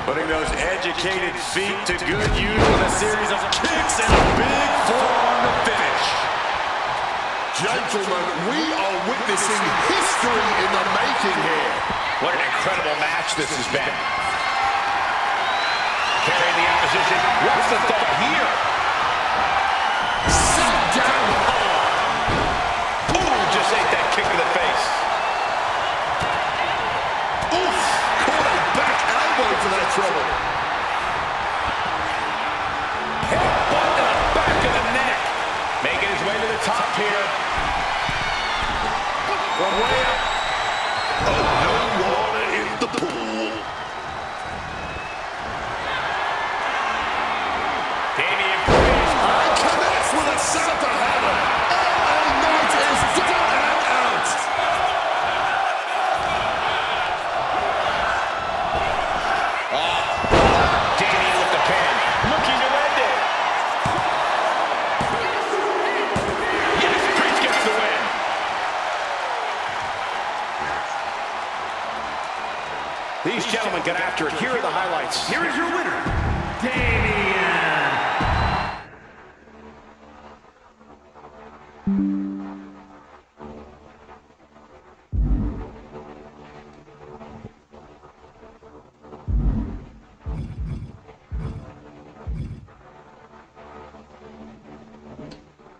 Putting those educated feet to good use with a series of kicks and a big forearm to finish. Gentlemen, we are witnessing history in the making here. What an incredible match this has been. Carrying the opposition. What's the thought here? Sit down. Ooh, just ate that kick to the face. Oof, caught a back elbow for that trouble. Headbutt to the back of the neck. Making his way to the top here. From way up. No water in the pool. Damian Priest. And connects with a center hammer. LA Knight is down and out. Damian with the pin. Looking to end it. Yes, Priest gets the win. These gentlemen get after it. Here are the highlights. Here is your winner, Damian.